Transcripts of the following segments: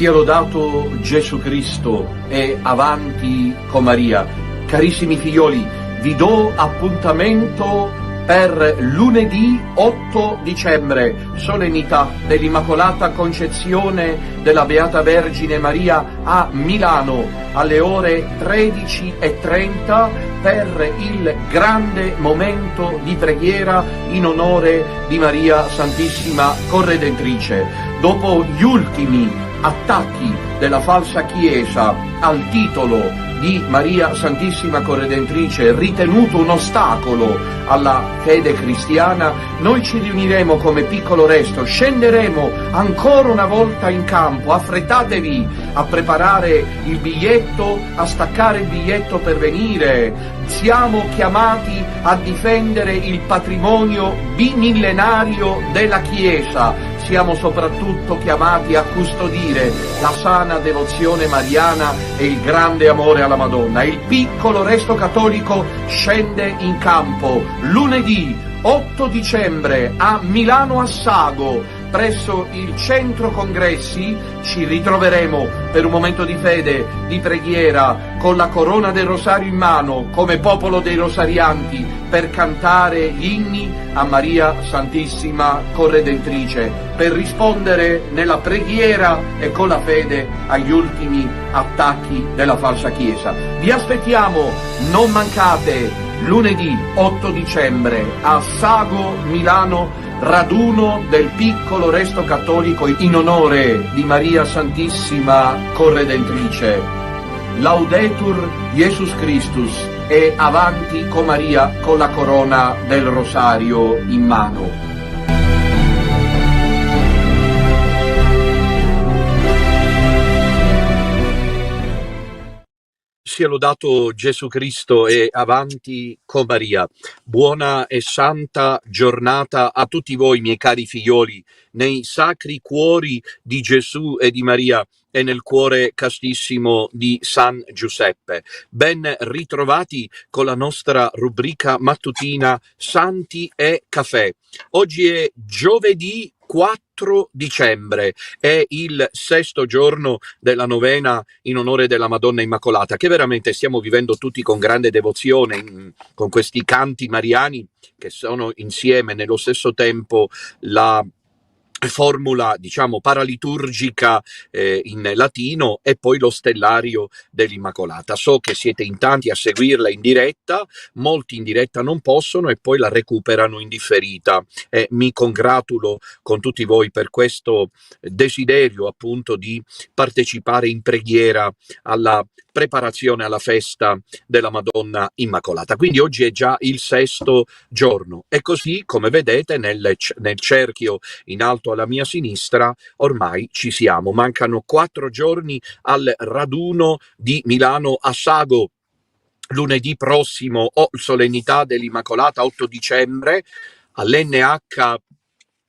Sia lodato Gesù Cristo e avanti con Maria. Carissimi figlioli, vi do appuntamento per lunedì 8 dicembre, solennità dell'Immacolata Concezione della Beata Vergine Maria a Milano, alle ore 13:30 per il grande momento di preghiera in onore di Maria Santissima Corredentrice. Dopo gli ultimi attacchi della falsa Chiesa al titolo di Maria Santissima Corredentrice, ritenuto un ostacolo alla fede cristiana, noi ci riuniremo come Piccolo Resto, scenderemo ancora una volta in campo, affrettatevi a preparare il biglietto, a staccare il biglietto per venire. Siamo chiamati a difendere il patrimonio bimillenario della Chiesa. Siamo soprattutto chiamati a custodire la sana devozione mariana e il grande amore alla Madonna. Il Piccolo Resto Cattolico scende in campo lunedì 8 dicembre a Milano Assago, presso il centro congressi. Ci ritroveremo per un momento di fede, di preghiera, con la corona del rosario in mano, come popolo dei rosarianti, per cantare gli inni a Maria Santissima Corredentrice, per rispondere nella preghiera e con la fede agli ultimi attacchi della falsa Chiesa. Vi aspettiamo, non mancate, lunedì 8 dicembre a Assago, Milano, raduno del Piccolo Resto Cattolico in onore di Maria Santissima Corredentrice. Laudetur Jesus Christus e avanti con Maria con la corona del rosario in mano. Sia lodato Gesù Cristo e avanti con Maria. Buona e santa giornata a tutti voi, miei cari figlioli, nei sacri cuori di Gesù e di Maria e nel cuore castissimo di San Giuseppe. Ben ritrovati con la nostra rubrica mattutina Santi e Caffè. Oggi è giovedì 4 dicembre, è il 6° giorno della novena in onore della Madonna Immacolata, che veramente stiamo vivendo tutti con grande devozione, con questi canti mariani che sono insieme nello stesso tempo la formula, diciamo, paraliturgica in latino e poi lo stellario dell'Immacolata. So che siete in tanti a seguirla in diretta, molti in diretta non possono e poi la recuperano in differita. Mi congratulo con tutti voi per questo desiderio appunto di partecipare in preghiera alla preparazione alla festa della Madonna Immacolata. Quindi oggi è già il 6° giorno e così, come vedete, nel cerchio in alto alla mia sinistra ormai ci siamo. Mancano 4 giorni al raduno di Milano Assago. Lunedì prossimo solennità dell'Immacolata 8 dicembre all'NH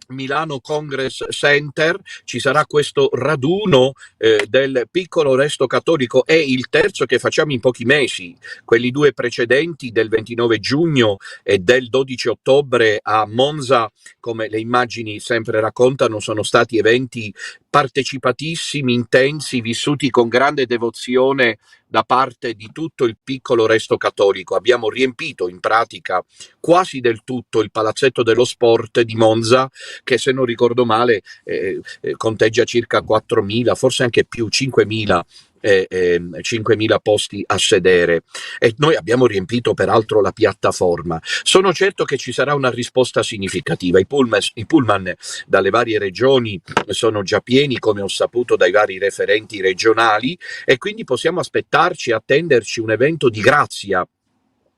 Milano Congress Center ci sarà questo raduno del Piccolo Resto Cattolico. È il terzo che facciamo in pochi mesi. Quelli 2 precedenti del 29 giugno e del 12 ottobre a Monza, come le immagini sempre raccontano, sono stati eventi partecipatissimi, intensi, vissuti con grande devozione da parte di tutto il Piccolo Resto Cattolico. Abbiamo riempito in pratica quasi del tutto il Palazzetto dello Sport di Monza, che se non ricordo male conteggia circa 4.000, forse anche più, 5.000 posti a sedere, e noi abbiamo riempito peraltro la piattaforma. Sono certo che ci sarà una risposta significativa. I pullman dalle varie regioni sono già pieni, come ho saputo dai vari referenti regionali, e quindi possiamo aspettarci, attenderci un evento di grazia.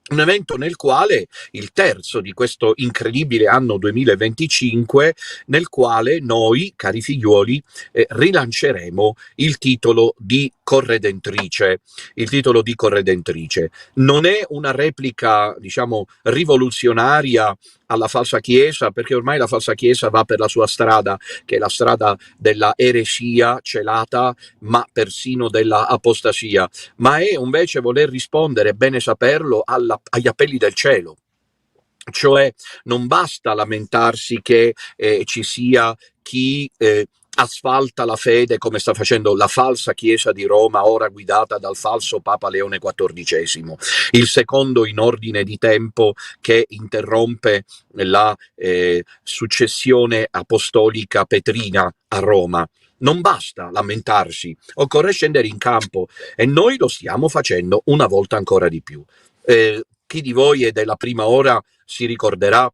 Un evento nel quale, il terzo di questo incredibile anno 2025, nel quale noi, cari figliuoli, rilanceremo il titolo di corredentrice. Il titolo di corredentrice non è una replica, diciamo, rivoluzionaria alla falsa Chiesa, perché ormai la falsa Chiesa va per la sua strada, che è la strada della eresia celata, ma persino della apostasia, ma è invece voler rispondere, bene saperlo, agli appelli del cielo. Cioè non basta lamentarsi che ci sia chi asfalta la fede come sta facendo la falsa Chiesa di Roma, ora guidata dal falso Papa Leone XIV, il secondo in ordine di tempo che interrompe la successione apostolica petrina a Roma. Non basta lamentarsi, occorre scendere in campo e noi lo stiamo facendo una volta ancora di più. Chi di voi è della prima ora si ricorderà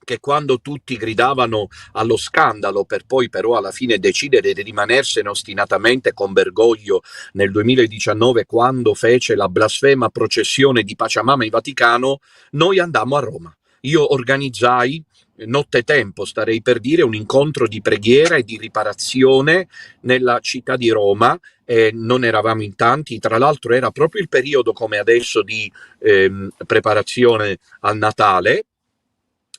che quando tutti gridavano allo scandalo per poi però alla fine decidere di rimanersene ostinatamente con Bergoglio nel 2019 quando fece la blasfema processione di Pachamama in Vaticano, noi andammo a Roma. Io organizzai nottetempo, starei per dire, un incontro di preghiera e di riparazione nella città di Roma. Non eravamo in tanti, tra l'altro era proprio il periodo come adesso di preparazione al Natale,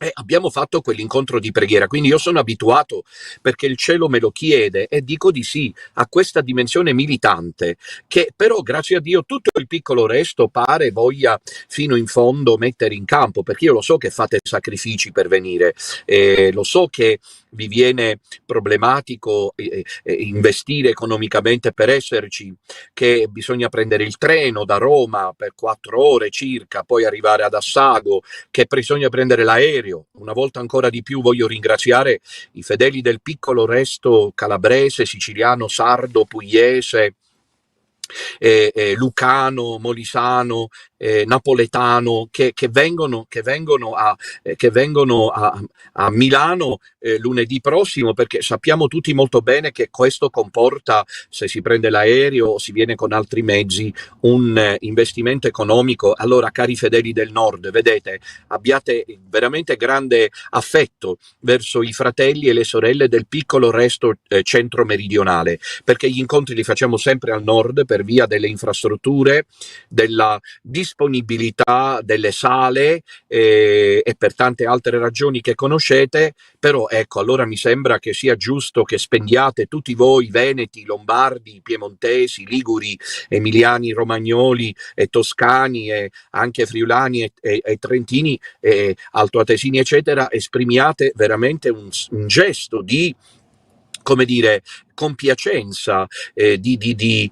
e abbiamo fatto quell'incontro di preghiera, quindi io sono abituato perché il cielo me lo chiede e dico di sì a questa dimensione militante che però grazie a Dio tutto il piccolo resto pare voglia fino in fondo mettere in campo, perché io lo so che fate sacrifici per venire, lo so che vi viene problematico investire economicamente per esserci, che bisogna prendere il treno da Roma per 4 ore circa, poi arrivare ad Assago, che bisogna prendere l'aereo. Una volta ancora di più voglio ringraziare i fedeli del piccolo resto calabrese, siciliano, sardo, pugliese, lucano, molisano, napoletano che vengono a Milano lunedì prossimo, perché sappiamo tutti molto bene che questo comporta, se si prende l'aereo o si viene con altri mezzi, un investimento economico. Allora, cari fedeli del nord, vedete, abbiate veramente grande affetto verso i fratelli e le sorelle del piccolo resto centro meridionale, perché gli incontri li facciamo sempre al nord per via delle infrastrutture, della disponibilità delle sale e per tante altre ragioni che conoscete. Però ecco, allora mi sembra che sia giusto che spendiate tutti voi veneti, lombardi, piemontesi, liguri, emiliani, romagnoli e toscani e anche friulani e trentini e altoatesini eccetera, esprimiate veramente un gesto di, come dire, compiacenza, di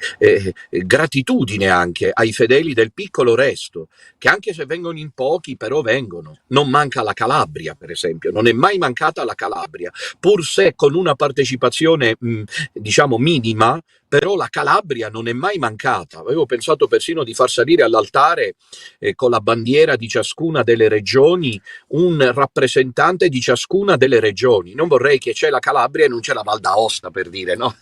gratitudine anche ai fedeli del piccolo resto, che anche se vengono in pochi, però vengono. Non manca la Calabria, per esempio, non è mai mancata la Calabria, pur se con una partecipazione, diciamo, minima, però la Calabria non è mai mancata. Avevo pensato persino di far salire all'altare con la bandiera di ciascuna delle regioni un rappresentante di ciascuna delle regioni. Non vorrei che c'è la Calabria e non c'è la Val d'Aosta, per dire, no?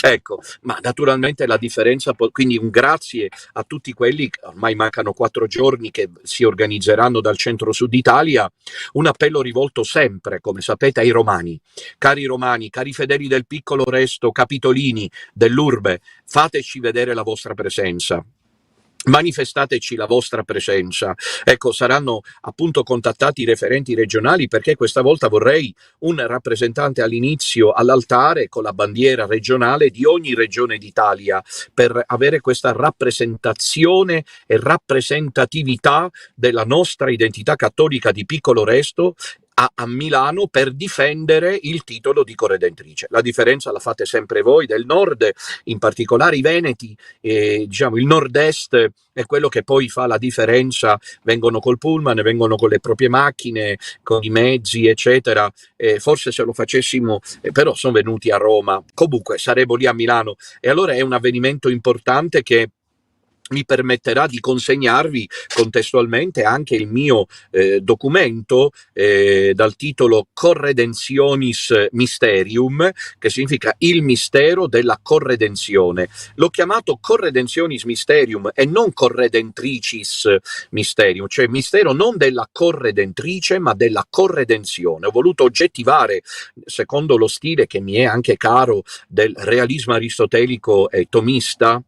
Ecco, ma naturalmente la differenza, quindi un grazie a tutti quelli, ormai mancano 4 giorni, che si organizzeranno dal centro-sud Italia, un appello rivolto sempre, come sapete, ai romani, cari fedeli del piccolo resto, capitolini dell'urbe, fateci vedere la vostra presenza. Manifestateci la vostra presenza. Ecco, saranno appunto contattati i referenti regionali, perché questa volta vorrei un rappresentante all'inizio all'altare con la bandiera regionale di ogni regione d'Italia, per avere questa rappresentazione e rappresentatività della nostra identità cattolica di piccolo resto a Milano, per difendere il titolo di corredentrice. La differenza la fate sempre voi del nord, in particolare i veneti, diciamo il nord-est è quello che poi fa la differenza, vengono col pullman, vengono con le proprie macchine, con i mezzi eccetera, forse se lo facessimo, però sono venuti a Roma, comunque saremo lì a Milano, e allora è un avvenimento importante che mi permetterà di consegnarvi contestualmente anche il mio documento dal titolo Corredentionis Mysterium, che significa il mistero della corredenzione. L'ho chiamato Corredentionis Mysterium e non Corredentricis Mysterium, cioè mistero non della corredentrice ma della corredenzione. Ho voluto oggettivare, secondo lo stile che mi è anche caro, del realismo aristotelico e tomista,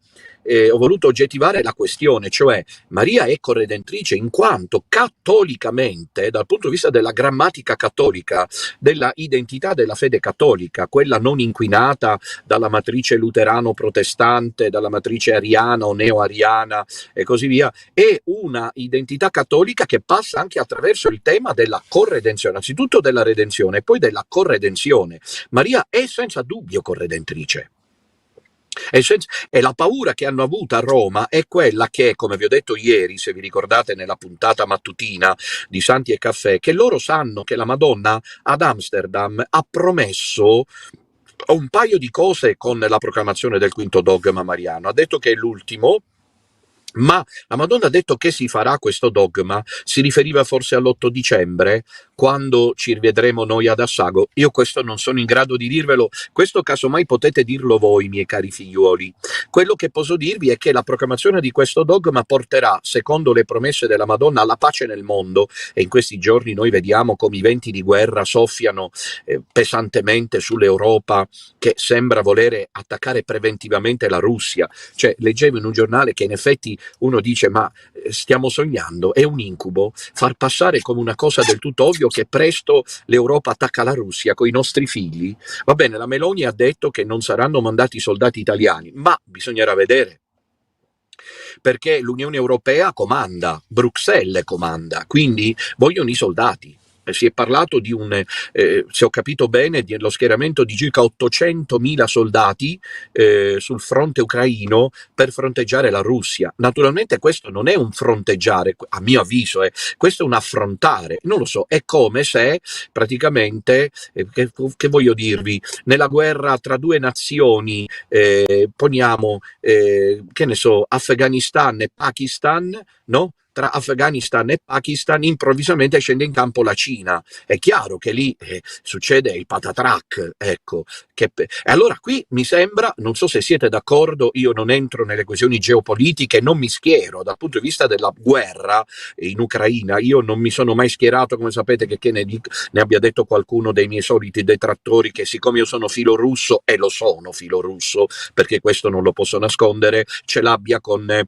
ho voluto oggettivare la questione, cioè Maria è corredentrice in quanto cattolicamente, dal punto di vista della grammatica cattolica, della identità della fede cattolica, quella non inquinata dalla matrice luterano-protestante, dalla matrice ariana o neo-ariana e così via, è una identità cattolica che passa anche attraverso il tema della corredenzione, anzitutto della redenzione e poi della corredenzione. Maria è senza dubbio corredentrice. E la paura che hanno avuto a Roma è quella che, come vi ho detto ieri, se vi ricordate nella puntata mattutina di Santi e Caffè, che loro sanno che la Madonna ad Amsterdam ha promesso un paio di cose con la proclamazione del quinto dogma mariano. Ha detto che è l'ultimo, ma la Madonna ha detto che si farà questo dogma, si riferiva forse all'8 dicembre, quando ci rivedremo noi ad Assago. Io questo non sono in grado di dirvelo, questo casomai potete dirlo voi, miei cari figliuoli. Quello che posso dirvi è che la proclamazione di questo dogma porterà, secondo le promesse della Madonna, alla pace nel mondo, e in questi giorni noi vediamo come i venti di guerra soffiano pesantemente sull'Europa, che sembra volere attaccare preventivamente la Russia. Cioè, leggevo in un giornale che in effetti uno dice: ma stiamo sognando, è un incubo far passare come una cosa del tutto ovvio che presto l'Europa attacca la Russia con i nostri figli. Va bene, la Meloni ha detto che non saranno mandati soldati italiani, ma bisognerà vedere, perché l'Unione Europea comanda, Bruxelles comanda, quindi vogliono i soldati. Si è parlato di se ho capito bene, dello schieramento di circa 800.000 soldati sul fronte ucraino per fronteggiare la Russia. Naturalmente questo non è un fronteggiare, a mio avviso, questo è un affrontare. Non lo so, è come se praticamente, che voglio dirvi, nella guerra tra due nazioni, poniamo, che ne so, Afghanistan e Pakistan, no? Tra Afghanistan e Pakistan improvvisamente scende in campo la Cina. È chiaro che lì succede il patatrac, ecco. E allora qui mi sembra, non so se siete d'accordo, io non entro nelle questioni geopolitiche, non mi schiero dal punto di vista della guerra in Ucraina. Io non mi sono mai schierato, come sapete, che ne abbia detto qualcuno dei miei soliti detrattori, che siccome io sono filorusso, e lo sono filorusso, perché questo non lo posso nascondere, ce l'abbia con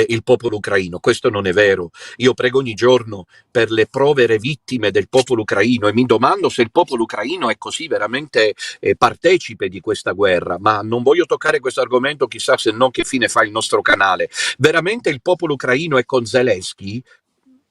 il popolo ucraino. Questo non è vero. Io prego ogni giorno per le povere vittime del popolo ucraino e mi domando se il popolo ucraino è così veramente partecipe di questa guerra, ma non voglio toccare questo argomento, chissà se no che fine fa il nostro canale. Veramente il popolo ucraino è con Zelensky?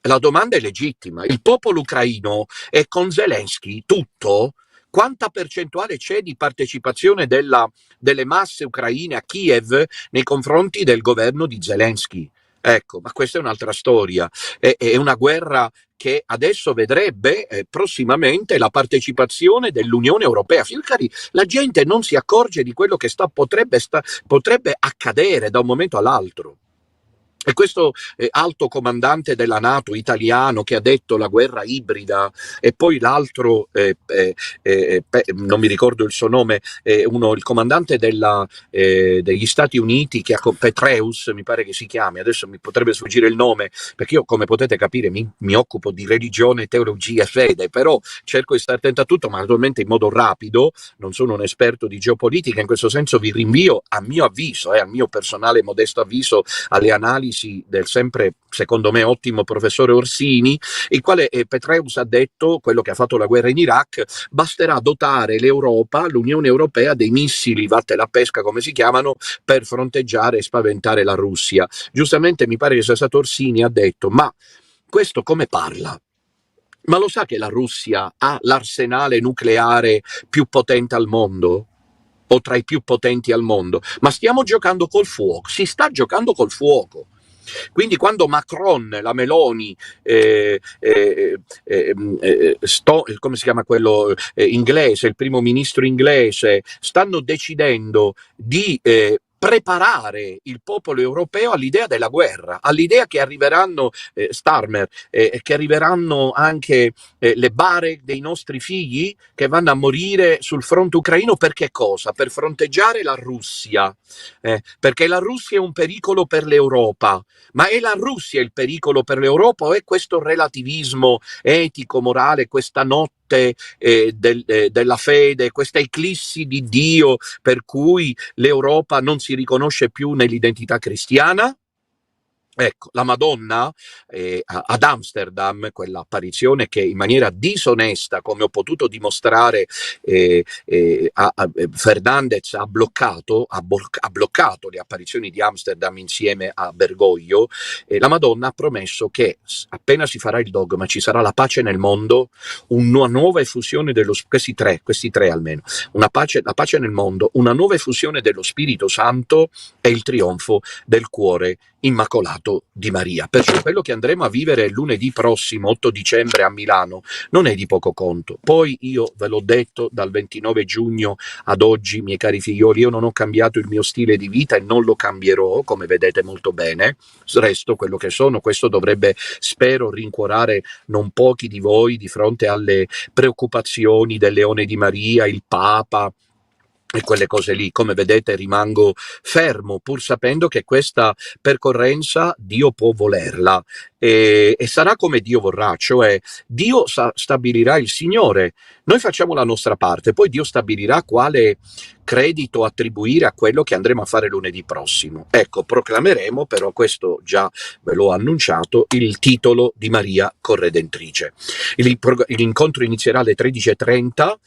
La domanda è legittima. Il popolo ucraino è con Zelensky tutto? Quanta percentuale c'è di partecipazione delle masse ucraine a Kiev nei confronti del governo di Zelensky? Ecco, ma questa è un'altra storia. È una guerra che adesso vedrebbe prossimamente la partecipazione dell'Unione Europea. Cari, la gente non si accorge di quello che potrebbe accadere da un momento all'altro. E questo alto comandante della NATO italiano che ha detto la guerra ibrida, e poi l'altro, non mi ricordo il suo nome, il comandante degli Stati Uniti, Petraeus, mi pare che si chiami, adesso mi potrebbe sfuggire il nome, perché io, come potete capire, mi occupo di religione, teologia e fede, però cerco di stare attento a tutto, ma naturalmente in modo rapido, non sono un esperto di geopolitica, in questo senso vi rinvio, a mio avviso, a mio personale modesto avviso, alle analisi del sempre, secondo me, ottimo professore Orsini, il quale Petraeus ha detto, quello che ha fatto la guerra in Iraq: basterà dotare l'Europa, l'Unione Europea, dei missili vatte la pesca, come si chiamano, per fronteggiare e spaventare la Russia. Giustamente mi pare che sia stato Orsini, ha detto: ma questo come parla? Ma lo sa che la Russia ha l'arsenale nucleare più potente al mondo? O tra i più potenti al mondo? Ma stiamo giocando col fuoco, si sta giocando col fuoco. Quindi quando Macron, la Meloni, come si chiama quello inglese, il primo ministro inglese, stanno decidendo di preparare il popolo europeo all'idea della guerra, all'idea che arriveranno Starmer, che arriveranno anche le bare dei nostri figli che vanno a morire sul fronte ucraino. Per che cosa? Per fronteggiare la Russia, perché la Russia è un pericolo per l'Europa. Ma è la Russia il pericolo per l'Europa o è questo relativismo etico, morale, questa rotte della fede, questa eclissi di Dio per cui l'Europa non si riconosce più nell'identità cristiana? Ecco, la Madonna ad Amsterdam, quell'apparizione che in maniera disonesta, come ho potuto dimostrare, Fernandez ha bloccato le apparizioni di Amsterdam insieme a Bergoglio, la Madonna ha promesso che appena si farà il dogma ci sarà la pace nel mondo, una nuova effusione questi tre almeno, la pace nel mondo, una nuova effusione dello Spirito Santo e il trionfo del cuore immacolato di Maria. Perciò quello che andremo a vivere lunedì prossimo, 8 dicembre a Milano, non è di poco conto. Poi io ve l'ho detto, dal 29 giugno ad oggi, miei cari figlioli, io non ho cambiato il mio stile di vita e non lo cambierò, come vedete molto bene, resto quello che sono. Questo dovrebbe, spero, rincuorare non pochi di voi di fronte alle preoccupazioni del Leone di Maria, il Papa, e quelle cose lì. Come vedete rimango fermo, pur sapendo che questa percorrenza Dio può volerla e sarà come Dio vorrà, cioè Dio stabilirà, il Signore, noi facciamo la nostra parte, poi Dio stabilirà quale credito attribuire a quello che andremo a fare lunedì prossimo. Ecco, proclameremo, però questo già ve l'ho annunciato, il titolo di Maria Corredentrice. L'incontro inizierà alle 13:30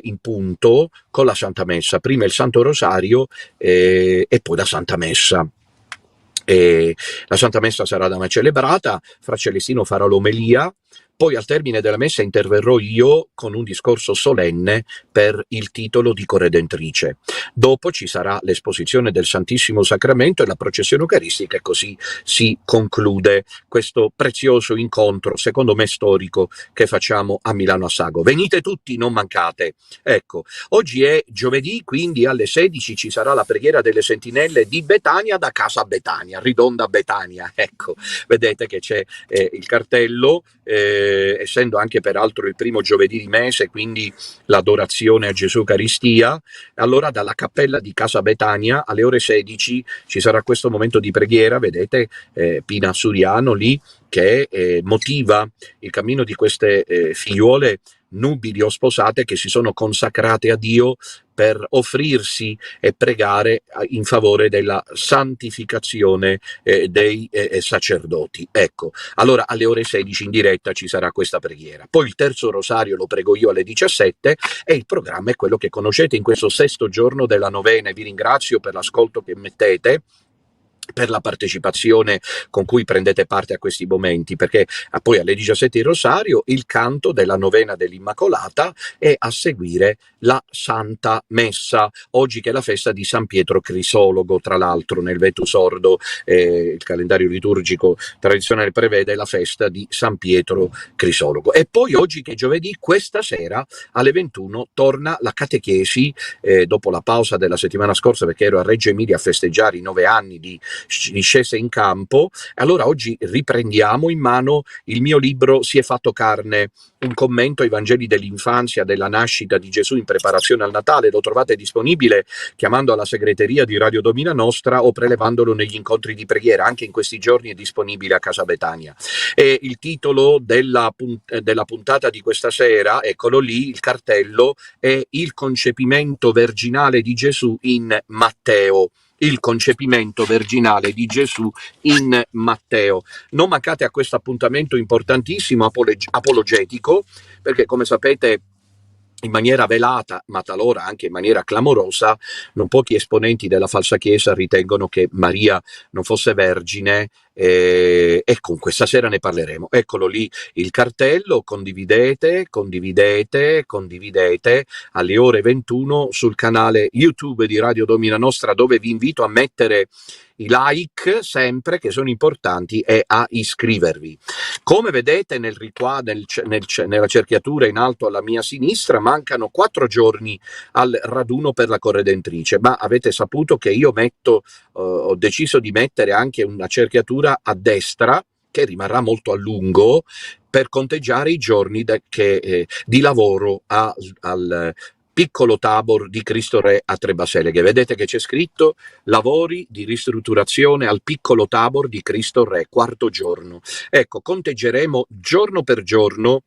in punto con la Santa Messa, prima il Santo Rosario e poi la Santa Messa. La Santa Messa sarà da me celebrata, Fra Celestino farà l'omelia, poi al termine della messa interverrò io con un discorso solenne per il titolo di Corredentrice. Dopo ci sarà l'esposizione del Santissimo Sacramento e la processione eucaristica, e così si conclude questo prezioso incontro, secondo me storico, che facciamo a Milano a Sago. Venite tutti, non mancate. Ecco, oggi è giovedì, quindi alle 16 ci sarà la preghiera delle sentinelle di Betania da casa Betania, Ridonda Betania. Ecco, vedete che c'è il cartello, essendo anche peraltro il primo giovedì di mese, quindi l'adorazione a Gesù Eucaristia, allora dalla cappella di Casa Betania alle ore 16 ci sarà questo momento di preghiera, vedete Pina Suriano lì che motiva il cammino di queste figliuole nubili o sposate che si sono consacrate a Dio per offrirsi e pregare in favore della santificazione dei sacerdoti. Ecco, allora alle ore 16 in diretta ci sarà questa preghiera. Poi il terzo rosario lo prego io alle 17 e il programma è quello che conoscete in questo sesto giorno della novena. Vi ringrazio per l'ascolto che mettete, per la partecipazione con cui prendete parte a questi momenti, perché poi alle 17 il rosario, il canto della novena dell'Immacolata e a seguire la Santa Messa, oggi che è la festa di San Pietro Crisologo, tra l'altro nel Vetus Ordo il calendario liturgico tradizionale prevede la festa di San Pietro Crisologo. E poi oggi che è giovedì, questa sera alle 21 torna la catechesi, dopo la pausa della settimana scorsa perché ero a Reggio Emilia a festeggiare i 9 anni di scese in campo. Allora oggi riprendiamo in mano il mio libro Si è fatto carne, un commento ai Vangeli dell'infanzia, della nascita di Gesù in preparazione al Natale. Lo trovate disponibile chiamando alla segreteria di Radio Domina Nostra o prelevandolo negli incontri di preghiera. Anche in questi giorni è disponibile a Casa Betania. E il titolo della puntata di questa sera, eccolo lì, il cartello, è Il concepimento virginale di Gesù in Matteo. Il concepimento virginale di Gesù in Matteo. Non mancate a questo appuntamento importantissimo apologetico, perché come sapete in maniera velata, ma talora anche in maniera clamorosa, non pochi esponenti della falsa Chiesa ritengono che Maria non fosse vergine, e con questa sera ne parleremo. Eccolo lì il cartello, condividete alle ore 21 sul canale YouTube di Radio Domina Nostra, dove vi invito a mettere i like sempre, che sono importanti, e a iscrivervi. Come vedete nella cerchiatura in alto alla mia sinistra mancano 4 giorni al raduno per la Corredentrice, ma avete saputo che io ho deciso di mettere anche una cerchiatura a destra che rimarrà molto a lungo per conteggiare i giorni di lavoro al piccolo Tabor di Cristo Re a Tre Baseleghe. Vedete che c'è scritto lavori di ristrutturazione al piccolo Tabor di Cristo Re, 4° giorno. Ecco, conteggeremo giorno per giorno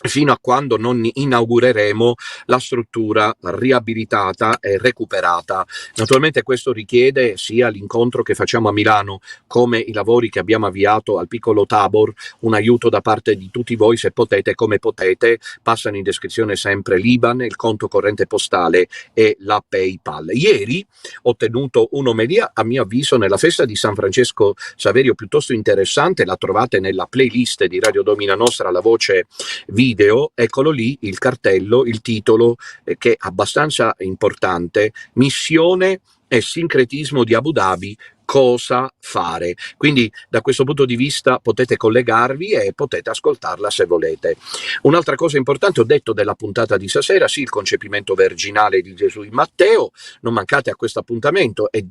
fino a quando non inaugureremo la struttura riabilitata e recuperata. Naturalmente questo richiede sia l'incontro che facciamo a Milano come i lavori che abbiamo avviato al piccolo Tabor, un aiuto da parte di tutti voi, se potete, come potete, passano in descrizione sempre l'IBAN, il conto corrente postale e la PayPal. Ieri ho tenuto un'omelia, a mio avviso, nella festa di San Francesco Saverio piuttosto interessante, la trovate nella playlist di Radio Domina Nostra, la voce video, eccolo lì il cartello, il titolo che è abbastanza importante: missione e sincretismo di Abu Dhabi, cosa fare. Quindi da questo punto di vista potete collegarvi e potete ascoltarla se volete. Un'altra cosa importante, ho detto della puntata di stasera, sì, il concepimento virginale di Gesù in Matteo, non mancate a questo appuntamento, e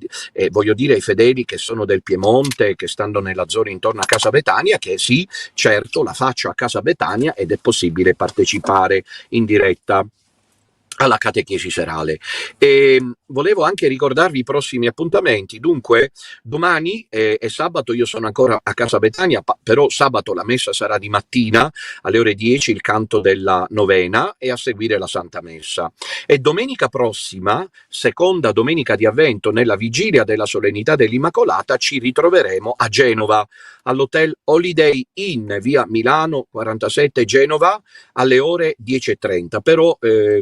voglio dire ai fedeli che sono del Piemonte, che stanno nella zona intorno a Casa Betania, che sì, certo, la faccio a Casa Betania ed è possibile partecipare in diretta alla catechesi serale. E volevo anche ricordarvi i prossimi appuntamenti. Dunque, domani è sabato, io sono ancora a Casa Betania, però sabato la messa sarà di mattina alle ore 10, il canto della novena, e a seguire la Santa Messa. E domenica prossima, seconda domenica di Avvento, nella vigilia della solennità dell'Immacolata, ci ritroveremo a Genova, all'hotel Holiday Inn, via Milano 47 Genova, alle ore 10:30. Però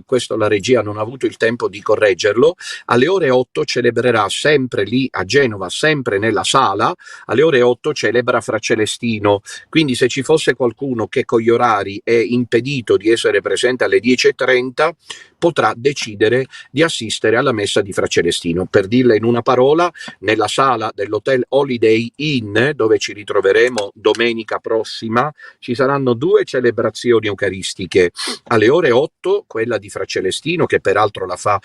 questo la regia non ha avuto il tempo di correggerlo. Alle ore 8 celebrerà, sempre lì a Genova, sempre nella sala, alle ore 8 celebra Fra Celestino. Quindi se ci fosse qualcuno che con gli orari è impedito di essere presente alle 10:30, potrà decidere di assistere alla messa di Fra Celestino. Per dirla in una parola, nella sala dell'hotel Holiday Inn, dove ci ritroveremo domenica prossima, ci saranno 2 celebrazioni eucaristiche. Alle ore 8 quella di Fra Celestino, che peraltro la fa,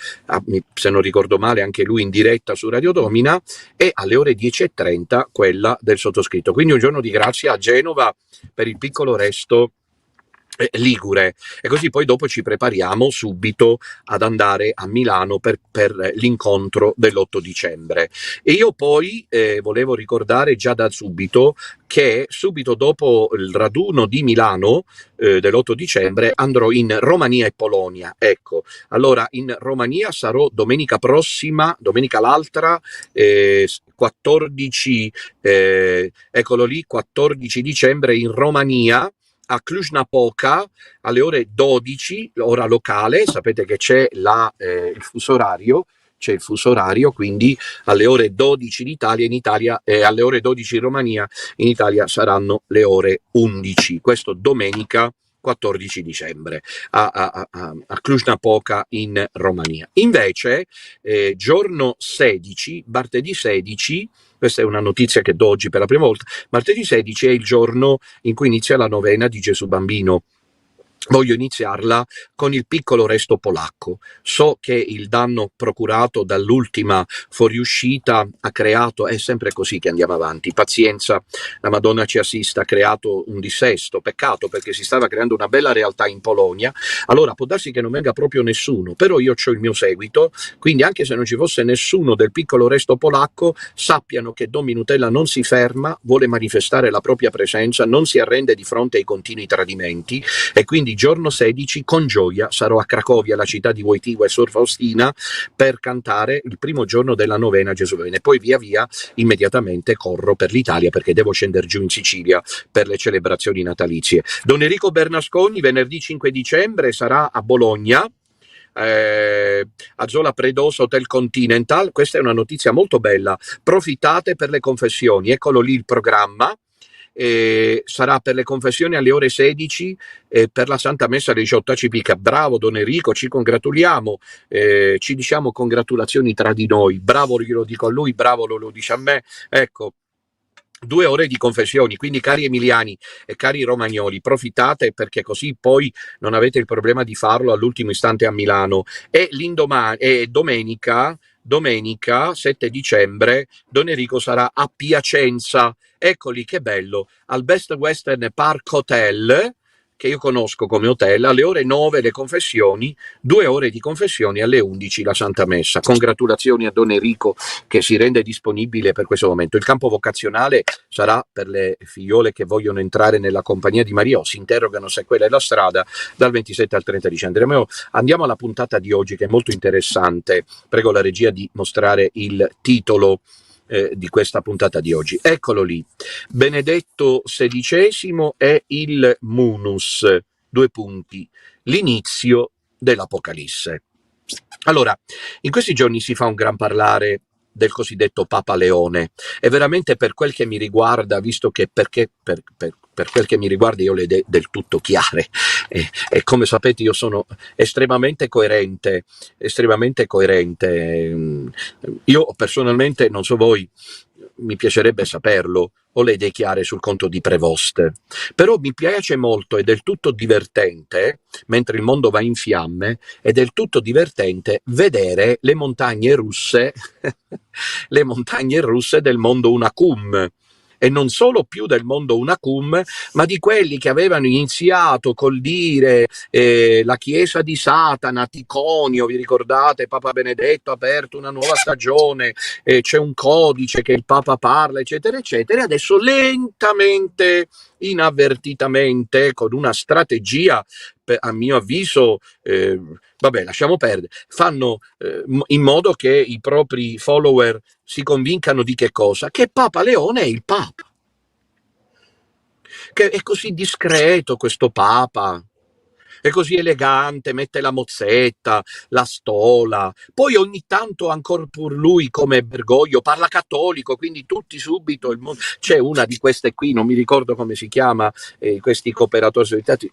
se non ricordo male, anche lui in diretta su Radio Domina, e alle ore 10:30 quella del sottoscritto. Quindi un giorno di grazia a Genova per il piccolo resto ligure, e così poi dopo ci prepariamo subito ad andare a Milano per l'incontro dell'8 dicembre. E io poi volevo ricordare già da subito che subito dopo il raduno di Milano dell'8 dicembre andrò in Romania e Polonia. Ecco, allora in Romania sarò domenica prossima, domenica l'altra, 14, eccolo lì, 14 dicembre in Romania, a Cluj-Napoca, alle ore 12, ora locale. Sapete che c'è il fuso orario, quindi alle ore 12 d'Italia, in Italia, alle ore 12 in Romania, in Italia saranno le ore 11. Questo domenica 14 dicembre a Cluj-Napoca in Romania. Invece, giorno 16, martedì 16, questa è una notizia che do oggi per la prima volta, martedì 16 è il giorno in cui inizia la novena di Gesù Bambino. Voglio iniziarla con il piccolo resto polacco. So che il danno procurato dall'ultima fuoriuscita ha creato, è sempre così che andiamo avanti, pazienza, la Madonna ci assista, ha creato un dissesto, peccato, perché si stava creando una bella realtà in Polonia. Allora può darsi che non venga proprio nessuno, però io ho il mio seguito, quindi anche se non ci fosse nessuno del piccolo resto polacco, sappiano che Don Minutella non si ferma, vuole manifestare la propria presenza, non si arrende di fronte ai continui tradimenti, e quindi giorno 16 con gioia sarò a Cracovia, la città di Wojtyła e Sor Faustina, per cantare il primo giorno della novena Gesù Bambino, e poi via via immediatamente corro per l'Italia, perché devo scendere giù in Sicilia per le celebrazioni natalizie. Don Enrico Bernasconi venerdì 5 dicembre sarà a Bologna, a Zola Predosa Hotel Continental. Questa è una notizia molto bella, profittate per le confessioni, eccolo lì il programma. Sarà per le confessioni alle ore 16, per la Santa Messa alle 18 ci picca. Bravo Don Enrico, ci congratuliamo, ci diciamo congratulazioni tra di noi, bravo, io lo dico a lui, bravo lo dice a me, ecco. 2 ore di confessioni, quindi cari emiliani e cari romagnoli, profittate, perché così poi non avete il problema di farlo all'ultimo istante a Milano. E domenica 7 dicembre Don Enrico sarà a Piacenza, eccoli che bello, al Best Western Park Hotel, che io conosco come hotel, alle ore 9 le confessioni, 2 ore di confessioni, alle 11 la Santa Messa. Congratulazioni a Don Enrico che si rende disponibile per questo momento. Il campo vocazionale sarà per le figliole che vogliono entrare nella compagnia di Maria o si interrogano se quella è la strada, dal 27 al 30 dicembre. Andiamo alla puntata di oggi che è molto interessante. Prego la regia di mostrare il titolo di questa puntata di oggi. Eccolo lì. Benedetto XVI è il munus, due punti, l'inizio dell'Apocalisse. Allora, in questi giorni si fa un gran parlare del cosiddetto Papa Leone e veramente per quel che mi riguarda, visto che per quel che mi riguarda io le idee del tutto chiare e come sapete io sono estremamente coerente. Io personalmente, non so voi, mi piacerebbe saperlo, ho le idee chiare sul conto di Prevost, però mi piace molto, è del tutto divertente, mentre il mondo va in fiamme, è del tutto divertente vedere le montagne russe, le montagne russe del mondo Unacum, e non solo più del mondo Unacum, ma di quelli che avevano iniziato col dire la chiesa di Satana, Ticonio, vi ricordate? Papa Benedetto ha aperto una nuova stagione, c'è un codice che il Papa parla, eccetera, eccetera, e adesso lentamente, inavvertitamente, con una strategia, a mio avviso, vabbè, lasciamo perdere, fanno in modo che i propri follower si convincano di che cosa? Che Papa Leone è il Papa, che è così discreto questo Papa, è così elegante, mette la mozzetta, la stola, poi ogni tanto ancora pur lui come Bergoglio parla cattolico, quindi tutti subito, c'è una di queste qui, non mi ricordo come si chiama, questi cooperatori solitari,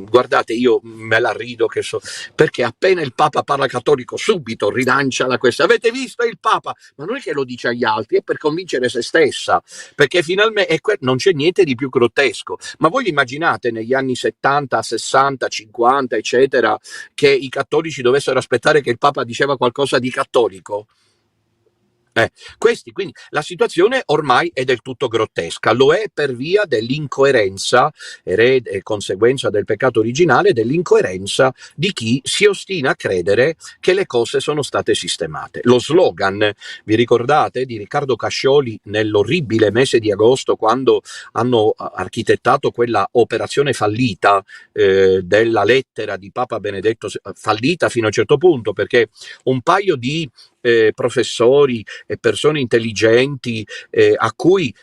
guardate, io me la rido che so, perché appena il Papa parla cattolico subito rilancia la questa, avete visto il Papa? Ma non è che lo dice agli altri, è per convincere se stessa, perché finalmente non c'è niente di più grottesco, ma voi immaginate negli anni 70, 60, 50, eccetera, che i cattolici dovessero aspettare che il Papa diceva qualcosa di cattolico? Quindi la situazione ormai è del tutto grottesca, lo è per via dell'incoerenza, erede e conseguenza del peccato originale, dell'incoerenza di chi si ostina a credere che le cose sono state sistemate. Lo slogan, vi ricordate, di Riccardo Cascioli nell'orribile mese di agosto, quando hanno architettato quella operazione fallita della lettera di Papa Benedetto, fallita fino a un certo punto, perché un paio di professori e persone intelligenti a cui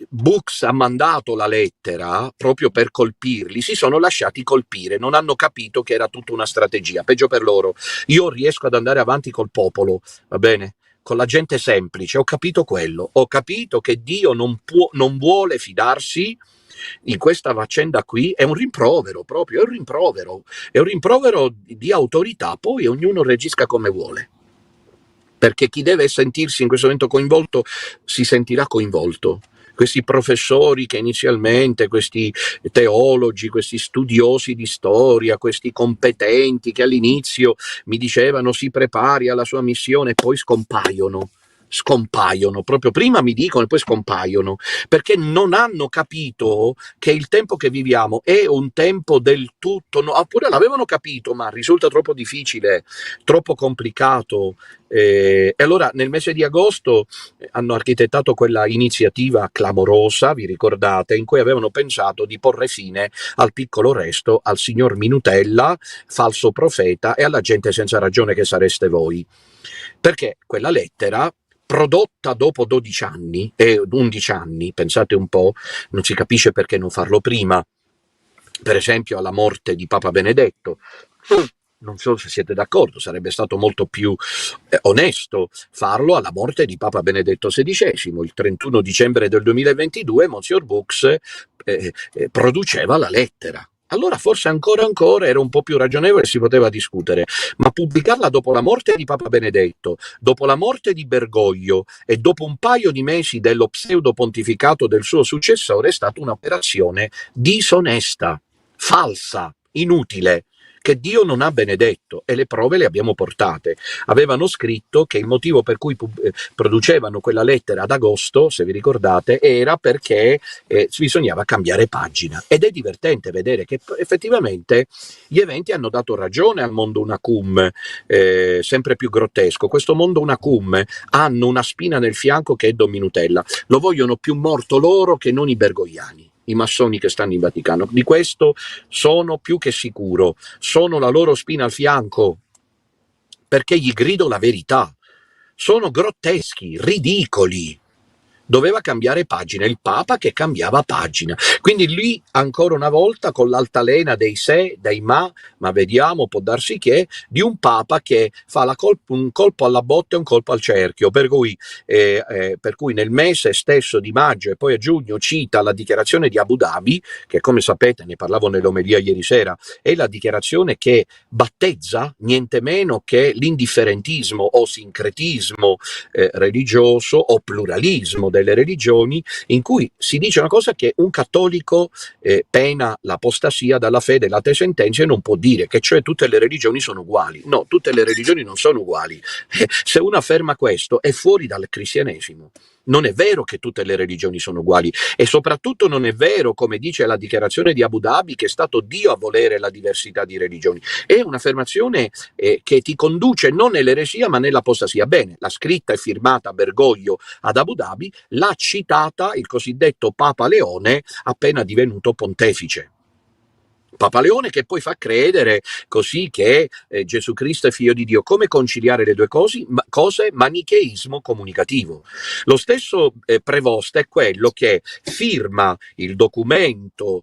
Bux ha mandato la lettera proprio per colpirli, si sono lasciati colpire, non hanno capito che era tutta una strategia, peggio per loro. Io riesco ad andare avanti col popolo, va bene? Con la gente semplice, ho capito quello, ho capito che Dio non vuole fidarsi in questa faccenda qui, è un rimprovero proprio, è un rimprovero di autorità, poi ognuno reagisca come vuole. Perché chi deve sentirsi in questo momento coinvolto si sentirà coinvolto. Questi professori che inizialmente, questi teologi, questi studiosi di storia, questi competenti che all'inizio mi dicevano si prepari alla sua missione e poi scompaiono, proprio prima mi dicono e poi scompaiono, perché non hanno capito che il tempo che viviamo è un tempo del tutto, oppure l'avevano capito ma risulta troppo difficile, troppo complicato. E allora nel mese di agosto hanno architettato quella iniziativa clamorosa, vi ricordate, in cui avevano pensato di porre fine al piccolo resto, al signor Minutella, falso profeta, e alla gente senza ragione che sareste voi. Perché quella lettera, prodotta dopo 12 anni e 11 anni, pensate un po', non si capisce perché non farlo prima, per esempio alla morte di Papa Benedetto. Non so se siete d'accordo, sarebbe stato molto più onesto farlo alla morte di Papa Benedetto XVI. Il 31 dicembre del 2022 Monsignor Bux produceva la lettera. Allora forse ancora era un po' più ragionevole e si poteva discutere, ma pubblicarla dopo la morte di Papa Benedetto, dopo la morte di Bergoglio e dopo un paio di mesi dello pseudo-pontificato del suo successore è stata un'operazione disonesta, falsa, inutile, che Dio non ha benedetto, e le prove le abbiamo portate. Avevano scritto che il motivo per cui producevano quella lettera ad agosto, se vi ricordate, era perché bisognava cambiare pagina. Ed è divertente vedere che effettivamente gli eventi hanno dato ragione al mondo Unacum, sempre più grottesco. Questo mondo Unacum hanno una spina nel fianco che è Don Minutella, lo vogliono più morto loro che non i bergogliani, i massoni che stanno in Vaticano. Di questo sono più che sicuro, sono la loro spina al fianco, perché gli grido la verità. Sono grotteschi, ridicoli. Doveva cambiare pagina, il Papa che cambiava pagina. Quindi lì, ancora una volta, con l'altalena dei se, dei ma vediamo, può darsi che, di un Papa che fa un colpo alla botte e un colpo al cerchio, per cui nel mese stesso di maggio e poi a giugno cita la dichiarazione di Abu Dhabi, che come sapete, ne parlavo nell'omelia ieri sera, è la dichiarazione che battezza niente meno che l'indifferentismo o sincretismo religioso o pluralismo delle religioni, in cui si dice una cosa che un cattolico pena l'apostasia dalla fede, la te sentenze, non può dire, che cioè tutte le religioni sono uguali. No, tutte le religioni non sono uguali. Se uno afferma questo è fuori dal cristianesimo. Non è vero che tutte le religioni sono uguali, e soprattutto non è vero, come dice la dichiarazione di Abu Dhabi, che è stato Dio a volere la diversità di religioni. È un'affermazione che ti conduce non nell'eresia ma nell'apostasia. Bene, la scritta è firmata a Bergoglio ad Abu Dhabi, l'ha citata il cosiddetto Papa Leone appena divenuto pontefice. Papa Leone, che poi fa credere così che Gesù Cristo è figlio di Dio. Come conciliare le due cose? Manicheismo comunicativo. Lo stesso Prevost è quello che firma il documento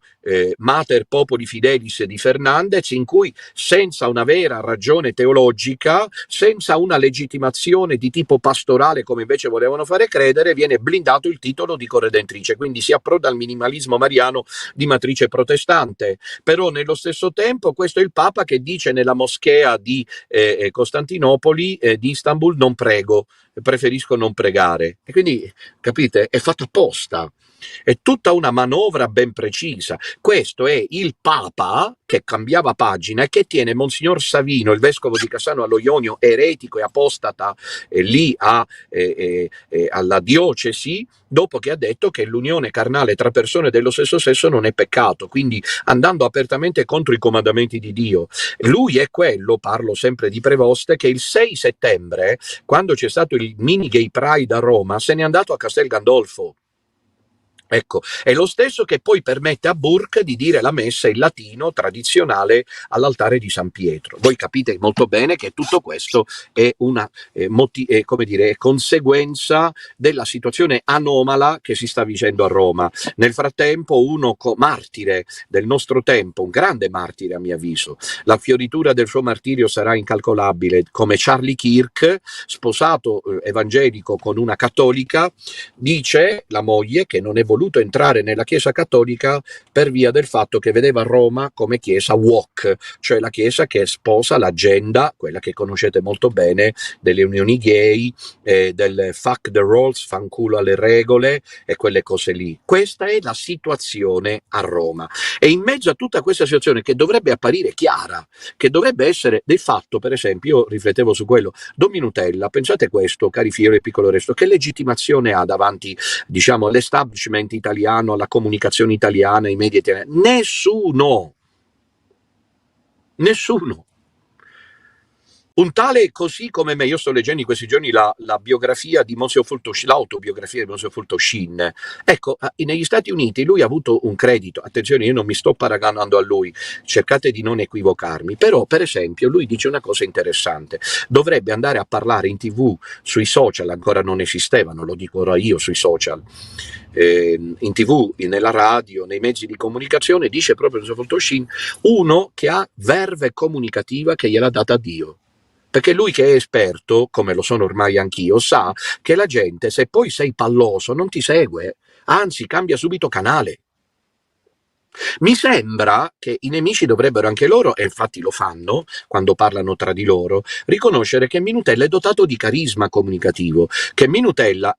Mater Populi Fidelis di Fernandez, in cui, senza una vera ragione teologica, senza una legittimazione di tipo pastorale come invece volevano fare credere, viene blindato il titolo di corredentrice, quindi si approda al minimalismo mariano di matrice protestante. Però nello stesso tempo questo è il Papa che dice nella moschea di Costantinopoli, di Istanbul, non prego, preferisco non pregare. E quindi, capite, è fatto apposta. È tutta una manovra ben precisa. Questo è il Papa che cambiava pagina e che tiene Monsignor Savino, il vescovo di Cassano allo Ionio, eretico e apostata, lì alla diocesi, dopo che ha detto che l'unione carnale tra persone dello stesso sesso non è peccato, quindi andando apertamente contro i comandamenti di Dio. Lui è quello, parlo sempre di Prevost, che il 6 settembre, quando c'è stato il mini gay pride a Roma, se n'è andato a Castel Gandolfo. Ecco, è lo stesso che poi permette a Burke di dire la messa in latino tradizionale all'altare di San Pietro. Voi capite molto bene che tutto questo è una è conseguenza della situazione anomala che si sta vivendo a Roma. Nel frattempo uno martire del nostro tempo, un grande martire a mio avviso, la fioritura del suo martirio sarà incalcolabile, come Charlie Kirk, sposato evangelico con una cattolica, dice la moglie che non è voluto entrare nella Chiesa cattolica per via del fatto che vedeva Roma come chiesa woke, cioè la chiesa che sposa l'agenda, quella che conoscete molto bene, delle unioni gay, del fuck the rules, fanculo alle regole e quelle cose lì. Questa è la situazione a Roma, e in mezzo a tutta questa situazione, che dovrebbe apparire chiara, che dovrebbe essere del fatto, per esempio, io riflettevo su quello, Don Minutella, pensate questo, cari figlioli e piccolo resto, che legittimazione ha davanti, diciamo, all'establishment italiano, alla comunicazione italiana, ai media italiani? Nessuno. Un tale così come me, io sto leggendo in questi giorni la biografia di Monsieur Fultoshin, l'autobiografia di Monsieur Fultoshin. Ecco, negli Stati Uniti lui ha avuto un credito, attenzione, io non mi sto paragonando a lui, cercate di non equivocarmi, però per esempio lui dice una cosa interessante, dovrebbe andare a parlare in TV, sui social, ancora non esistevano, lo dico ora io, sui social, in TV, nella radio, nei mezzi di comunicazione, dice proprio Monsieur Fultoshin, uno che ha verve comunicativa che gliel'ha data Dio. Perché lui, che è esperto, come lo sono ormai anch'io, sa che la gente, se poi sei palloso, non ti segue, anzi cambia subito canale. Mi sembra che i nemici dovrebbero anche loro, e infatti lo fanno quando parlano tra di loro, riconoscere che Minutella è dotato di carisma comunicativo, che Minutella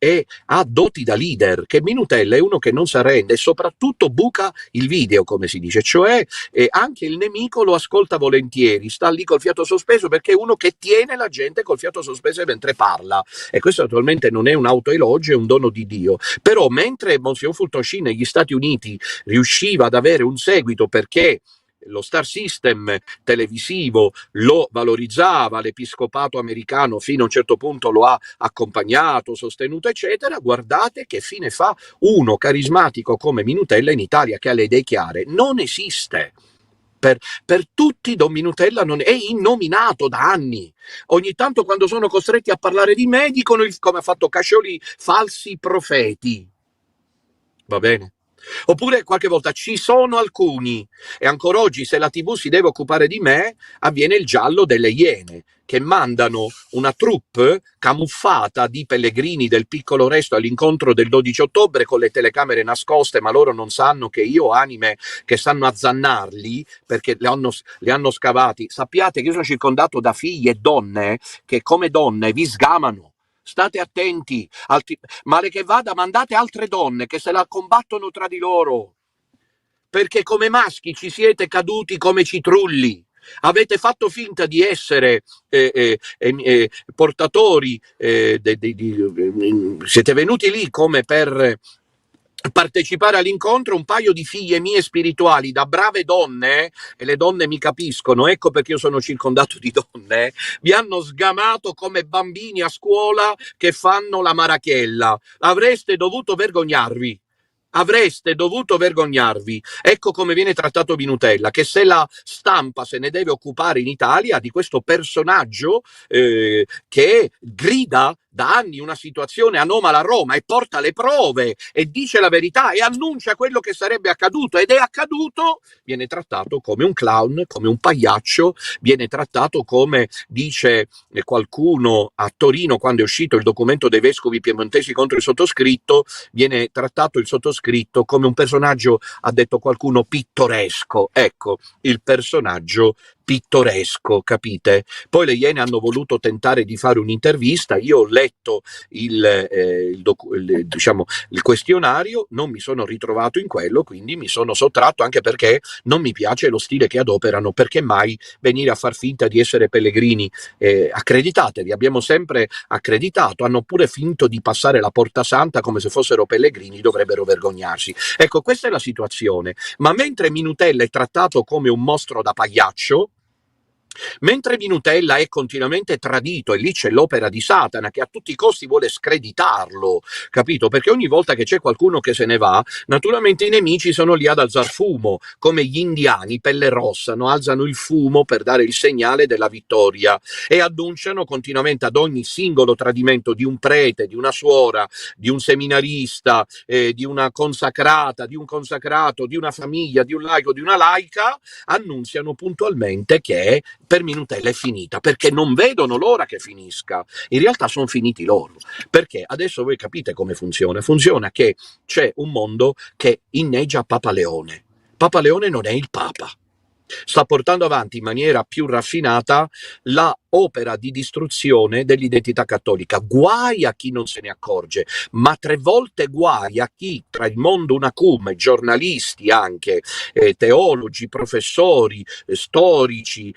ha doti da leader, che Minutella è uno che non si arrende e soprattutto buca il video, come si dice, cioè anche il nemico lo ascolta volentieri, sta lì col fiato sospeso perché è uno che tiene la gente col fiato sospeso mentre parla. E questo attualmente non è un autoelogio, è un dono di Dio. Però mentre Monsignor Fulton negli Stati Uniti riusciva ad avere un seguito perché lo star system televisivo lo valorizzava, l'episcopato americano fino a un certo punto lo ha accompagnato, sostenuto, eccetera, guardate che fine fa uno carismatico come Minutella in Italia che ha le idee chiare. Non esiste. Per tutti Don Minutella non è innominato da anni. Ogni tanto quando sono costretti a parlare di me dicono, come ha fatto Cascioli, falsi profeti. Va bene? Oppure qualche volta ci sono alcuni, e ancora oggi se la TV si deve occupare di me, avviene il giallo delle Iene, che mandano una troupe camuffata di pellegrini del Piccolo Resto all'incontro del 12 ottobre con le telecamere nascoste, ma loro non sanno che io ho anime che sanno azzannarli perché li hanno scavati. Sappiate che io sono circondato da figlie e donne che come donne vi sgamano. State attenti, male che vada, mandate altre donne che se la combattono tra di loro, perché come maschi ci siete caduti come citrulli. Avete fatto finta di essere portatori, siete venuti lì come per partecipare all'incontro un paio di figlie mie spirituali da brave donne, e le donne mi capiscono, ecco perché io sono circondato di donne, vi hanno sgamato come bambini a scuola che fanno la marachella. Avreste dovuto vergognarvi. Avreste dovuto vergognarvi. Ecco come viene trattato Minutella, che se la stampa se ne deve occupare in Italia di questo personaggio che grida da anni una situazione anomala a Roma e porta le prove e dice la verità e annuncia quello che sarebbe accaduto ed è accaduto, viene trattato come un clown, come un pagliaccio, viene trattato come dice qualcuno a Torino quando è uscito il documento dei vescovi piemontesi contro il sottoscritto, viene trattato il sottoscritto come un personaggio, ha detto qualcuno, pittoresco. Ecco, il personaggio pittoresco, capite? Poi le Iene hanno voluto tentare di fare un'intervista, io ho letto il questionario, non mi sono ritrovato in quello, quindi mi sono sottratto, anche perché non mi piace lo stile che adoperano, perché mai venire a far finta di essere pellegrini? Accreditatevi, abbiamo sempre accreditato, hanno pure finto di passare la Porta Santa come se fossero pellegrini, dovrebbero vergognarsi. Ecco, questa è la situazione, ma mentre Minutella è trattato come un mostro da pagliaccio, mentre Minutella è continuamente tradito, e lì c'è l'opera di Satana che a tutti i costi vuole screditarlo, capito? Perché ogni volta che c'è qualcuno che se ne va, naturalmente i nemici sono lì ad alzar fumo, come gli indiani, pelle rossa, no? Alzano il fumo per dare il segnale della vittoria e annunciano continuamente ad ogni singolo tradimento di un prete, di una suora, di un seminarista, di una consacrata, di un consacrato, di una famiglia, di un laico, di una laica, annunziano puntualmente che per Minutella è finita, perché non vedono l'ora che finisca. In realtà sono finiti loro, perché adesso voi capite come funziona. Funziona che c'è un mondo che inneggia Papa Leone. Papa Leone non è il Papa. Sta portando avanti in maniera più raffinata la opera di distruzione dell'identità cattolica. Guai a chi non se ne accorge, ma 3 volte guai a chi tra il mondo una cum, giornalisti anche, teologi, professori, storici,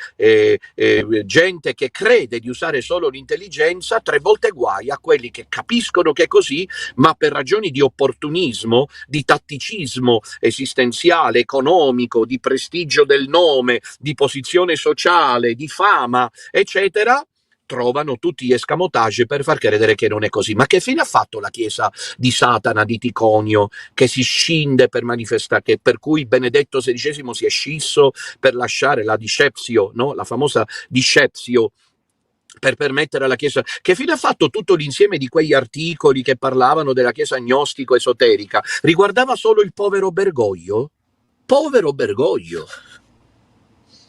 gente che crede di usare solo l'intelligenza, 3 volte guai a quelli che capiscono che è così, ma per ragioni di opportunismo, di tatticismo esistenziale, economico, di prestigio del nome, di posizione sociale, di fama, eccetera, trovano tutti gli escamotage per far credere che non è così. Ma che fine ha fatto la chiesa di Satana di Ticonio, che si scinde per manifestare, per cui Benedetto XVI si è scisso per lasciare la disceptio, no? La famosa disceptio, per permettere alla Chiesa. Che fine ha fatto tutto l'insieme di quegli articoli che parlavano della Chiesa gnostico-esoterica? Riguardava solo il povero Bergoglio? Povero Bergoglio!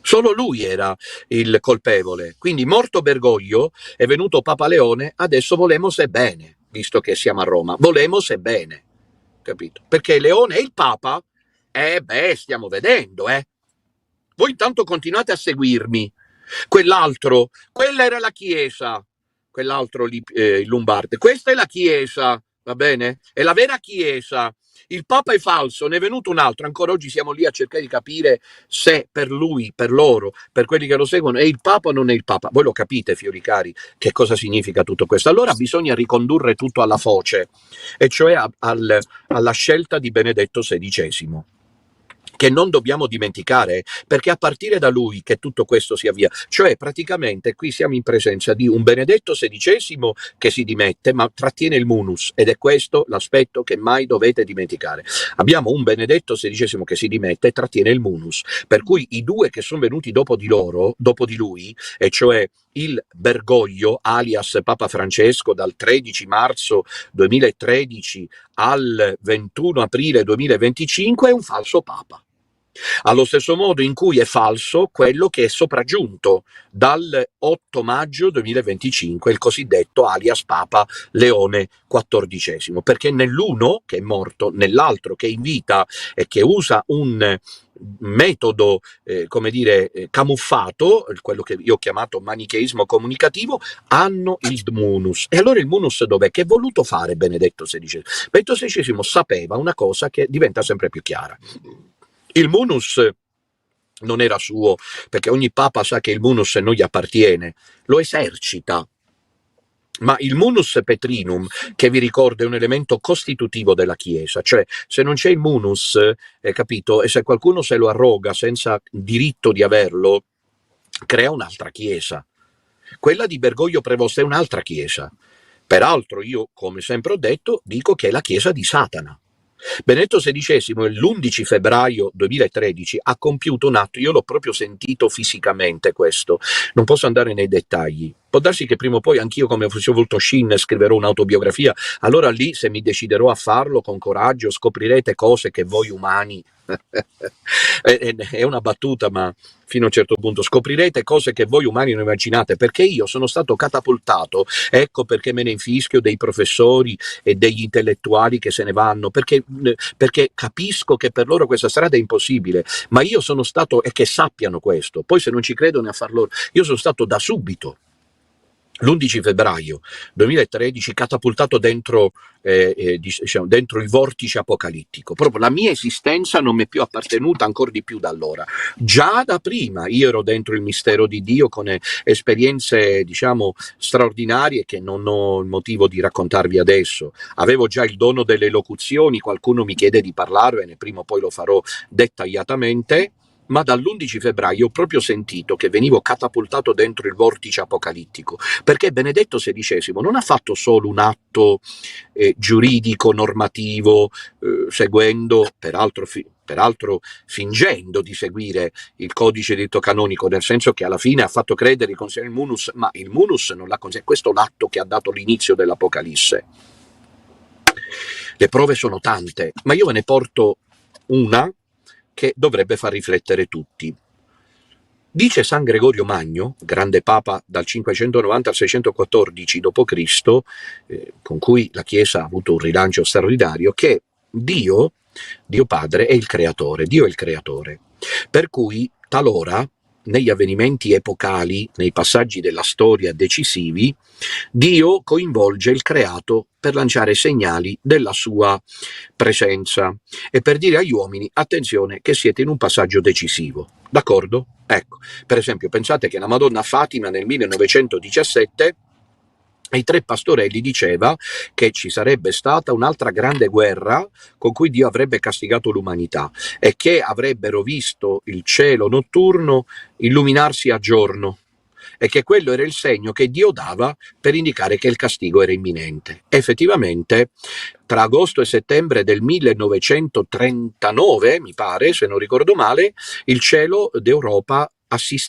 Solo lui era il colpevole. Quindi, morto Bergoglio, è venuto Papa Leone, adesso volemos e bene, visto che siamo a Roma, volemos e bene, capito? Perché Leone è il Papa Beh, stiamo vedendo, eh. Voi intanto continuate a seguirmi. Quell'altro, quella era la chiesa, quell'altro lì, il Lombarde. Questa è la chiesa, va bene? È la vera chiesa. Il Papa è falso, ne è venuto un altro. Ancora oggi siamo lì a cercare di capire se per lui, per loro, per quelli che lo seguono, è il Papa o non è il Papa. Voi lo capite, fiori cari, che cosa significa tutto questo? Allora bisogna ricondurre tutto alla foce, e cioè alla scelta di Benedetto XVI, che non dobbiamo dimenticare, perché a partire da lui che tutto questo si avvia, cioè praticamente qui siamo in presenza di un Benedetto XVI che si dimette ma trattiene il munus, ed è questo l'aspetto che mai dovete dimenticare. Abbiamo un Benedetto XVI che si dimette e trattiene il munus, per cui i due che sono venuti dopo di lui, e cioè il Bergoglio alias Papa Francesco dal 13 marzo 2013 al 21 aprile 2025, è un falso Papa. Allo stesso modo in cui è falso quello che è sopraggiunto dal 8 maggio 2025, il cosiddetto alias Papa Leone XIV, perché nell'uno, che è morto, nell'altro, che è in vita e che usa un metodo, camuffato, quello che io ho chiamato manicheismo comunicativo, hanno il munus. E allora il munus dov'è? Che è voluto fare Benedetto XVI? Benedetto XVI sapeva una cosa che diventa sempre più chiara. Il munus non era suo, perché ogni papa sa che il munus non gli appartiene, lo esercita. Ma il munus petrinum, che vi ricordo è un elemento costitutivo della Chiesa, cioè se non c'è il munus, capito, e se qualcuno se lo arroga senza diritto di averlo, crea un'altra Chiesa. Quella di Bergoglio Prevost è un'altra Chiesa. Peraltro io, come sempre ho detto, dico che è la Chiesa di Satana. Benedetto XVI l'11 febbraio 2013 ha compiuto un atto, io l'ho proprio sentito fisicamente questo, non posso andare nei dettagli. Può darsi che prima o poi anch'io, come ho voluto Shin, scriverò un'autobiografia, allora lì, se mi deciderò a farlo con coraggio, scoprirete cose che voi umani, è una battuta ma fino a un certo punto, scoprirete cose che voi umani non immaginate, perché io sono stato catapultato, ecco perché me ne infischio dei professori e degli intellettuali che se ne vanno, perché capisco che per loro questa strada è impossibile, ma io sono stato, e che sappiano questo, poi se non ci credono a far loro, io sono stato da subito, l'11 febbraio 2013, catapultato dentro il vortice apocalittico. Proprio la mia esistenza non mi è più appartenuta ancora di più da allora. Già da prima io ero dentro il mistero di Dio con esperienze, straordinarie che non ho il motivo di raccontarvi adesso. Avevo già il dono delle locuzioni, qualcuno mi chiede di parlarvene, prima o poi lo farò dettagliatamente. Ma dall'11 febbraio ho proprio sentito che venivo catapultato dentro il vortice apocalittico, perché Benedetto XVI non ha fatto solo un atto giuridico, normativo, seguendo, peraltro fingendo di seguire il codice di diritto canonico, nel senso che alla fine ha fatto credere il Consiglio del Munus, ma il Munus non l'ha considerato, questo è l'atto che ha dato l'inizio dell'Apocalisse. Le prove sono tante, ma io ve ne porto una che dovrebbe far riflettere tutti. Dice San Gregorio Magno, grande papa dal 590 al 614 d.C., con cui la Chiesa ha avuto un rilancio straordinario, che Dio Padre è il creatore, Dio è il creatore, per cui talora negli avvenimenti epocali, nei passaggi della storia decisivi, Dio coinvolge il creato per lanciare segnali della sua presenza e per dire agli uomini: attenzione che siete in un passaggio decisivo, d'accordo? Ecco, per esempio pensate che la Madonna Fatima nel 1917 ai tre pastorelli diceva che ci sarebbe stata un'altra grande guerra con cui Dio avrebbe castigato l'umanità e che avrebbero visto il cielo notturno illuminarsi a giorno e che quello era il segno che Dio dava per indicare che il castigo era imminente. Effettivamente, tra agosto e settembre del 1939, mi pare, se non ricordo male, il cielo d'Europa si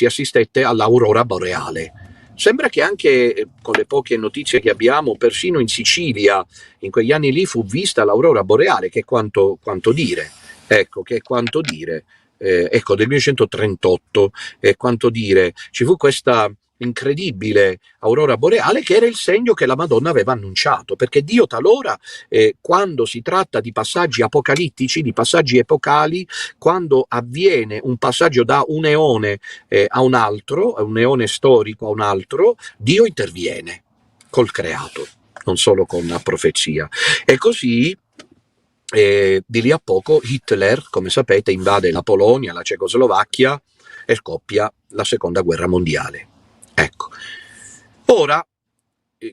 assistette all'aurora boreale. Sembra che anche con le poche notizie che abbiamo, persino in Sicilia, in quegli anni lì fu vista l'aurora boreale, che quanto dire. Ecco, che quanto dire. Del 1938, quanto dire, ci fu questa incredibile aurora boreale, che era il segno che la Madonna aveva annunciato, perché Dio talora, quando si tratta di passaggi apocalittici, di passaggi epocali, quando avviene un passaggio da un eone a un altro, a un eone storico a un altro, Dio interviene col creato, non solo con la profezia. E così di lì a poco Hitler, come sapete, invade la Polonia, la Cecoslovacchia e scoppia la seconda guerra mondiale. Ecco, ora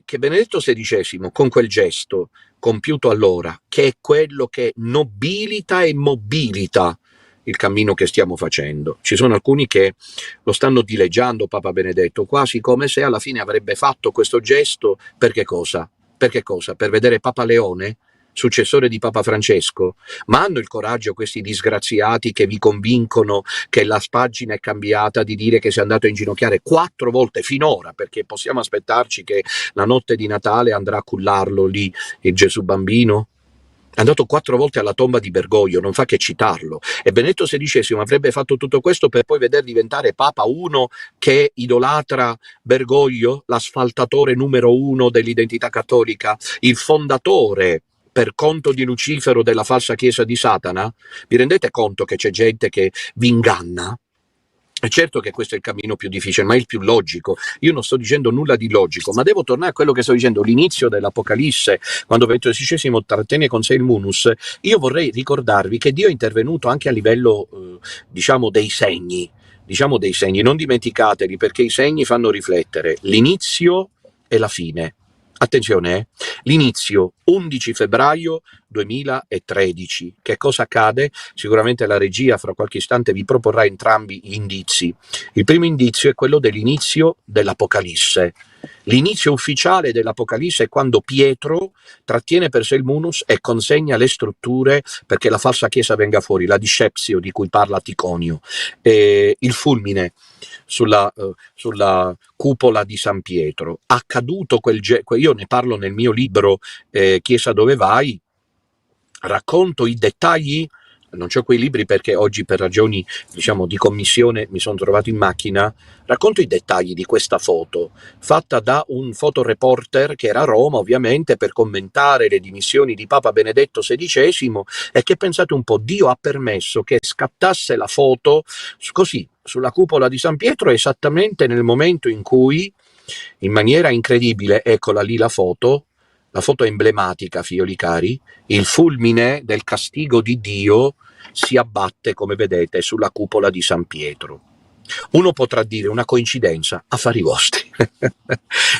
che Benedetto XVI, con quel gesto compiuto allora, che è quello che nobilita e mobilita il cammino che stiamo facendo, ci sono alcuni che lo stanno dileggiando Papa Benedetto, quasi come se alla fine avrebbe fatto questo gesto per che cosa? Per che cosa? Per vedere Papa Leone, successore di Papa Francesco? Ma hanno il coraggio questi disgraziati che vi convincono che la pagina è cambiata, di dire che si è andato a inginocchiare 4 volte finora, perché possiamo aspettarci che la notte di Natale andrà a cullarlo lì il Gesù bambino? È andato 4 volte alla tomba di Bergoglio, non fa che citarlo. E Benedetto XVI avrebbe fatto tutto questo per poi veder diventare Papa uno che idolatra Bergoglio, l'asfaltatore numero 1 dell'identità cattolica, il fondatore per conto di Lucifero della falsa chiesa di Satana? Vi rendete conto che c'è gente che vi inganna? È certo che questo è il cammino più difficile, ma è il più logico. Io non sto dicendo nulla di logico, ma devo tornare a quello che sto dicendo, l'inizio dell'Apocalisse, quando Benedetto XVI trattenne con sé il munus. Io vorrei ricordarvi che Dio è intervenuto anche a livello, diciamo, dei segni. Diciamo dei segni, non dimenticateli, perché i segni fanno riflettere l'inizio e la fine. Attenzione, l'inizio 11 febbraio 2013. Che cosa accade? Sicuramente la regia fra qualche istante vi proporrà entrambi gli indizi. Il primo indizio è quello dell'inizio dell'Apocalisse. L'inizio ufficiale dell'Apocalisse è quando Pietro trattiene per sé il munus e consegna le strutture perché la falsa chiesa venga fuori, la disceptio di cui parla Ticonio, il fulmine sulla cupola di San Pietro. Accaduto io ne parlo nel mio libro Chiesa dove vai, racconto i dettagli. Non c'ho quei libri perché oggi per ragioni, diciamo, di commissione mi sono trovato in macchina. Racconto i dettagli di questa foto fatta da un fotoreporter che era a Roma, ovviamente, per commentare le dimissioni di Papa Benedetto XVI, e che, pensate un po', Dio ha permesso che scattasse la foto così sulla cupola di San Pietro esattamente nel momento in cui, in maniera incredibile, eccola lì la foto emblematica, figlioli cari, il fulmine del castigo di Dio si abbatte, come vedete, sulla cupola di San Pietro. Uno potrà dire una coincidenza, affari vostri.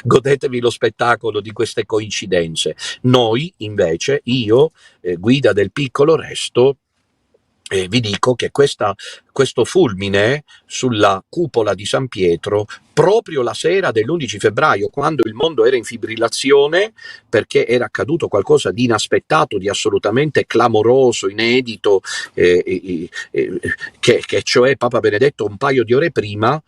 Godetevi lo spettacolo di queste coincidenze. Noi, invece, io, guida del piccolo resto, vi dico che questo fulmine sulla cupola di San Pietro, proprio la sera dell'11 febbraio, quando il mondo era in fibrillazione, perché era accaduto qualcosa di inaspettato, di assolutamente clamoroso, inedito, che cioè Papa Benedetto un paio di ore prima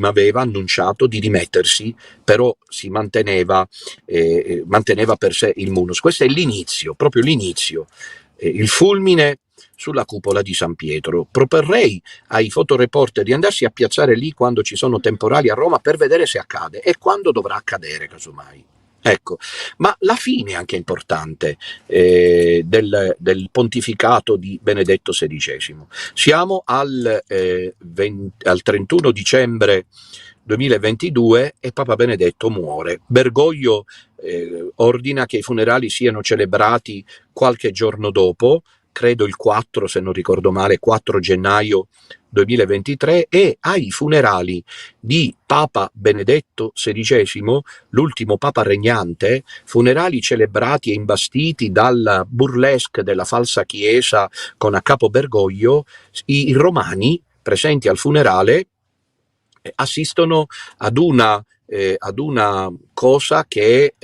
aveva annunciato di dimettersi, però si manteneva per sé il munus. Questo è l'inizio, proprio l'inizio. Il fulmine sulla cupola di San Pietro. Proporrei ai fotoreporter di andarsi a piazzare lì quando ci sono temporali a Roma per vedere se accade e quando dovrà accadere, casomai. Ecco, ma la fine è anche importante del pontificato di Benedetto XVI. Siamo al 31 dicembre 2022 e Papa Benedetto muore. Bergoglio ordina che i funerali siano celebrati qualche giorno dopo, credo il 4, se non ricordo male, 4 gennaio 2023, e ai funerali di Papa Benedetto XVI, l'ultimo Papa regnante, funerali celebrati e imbastiti dal burlesque della falsa chiesa con a capo Bergoglio, i romani presenti al funerale assistono ad una cosa che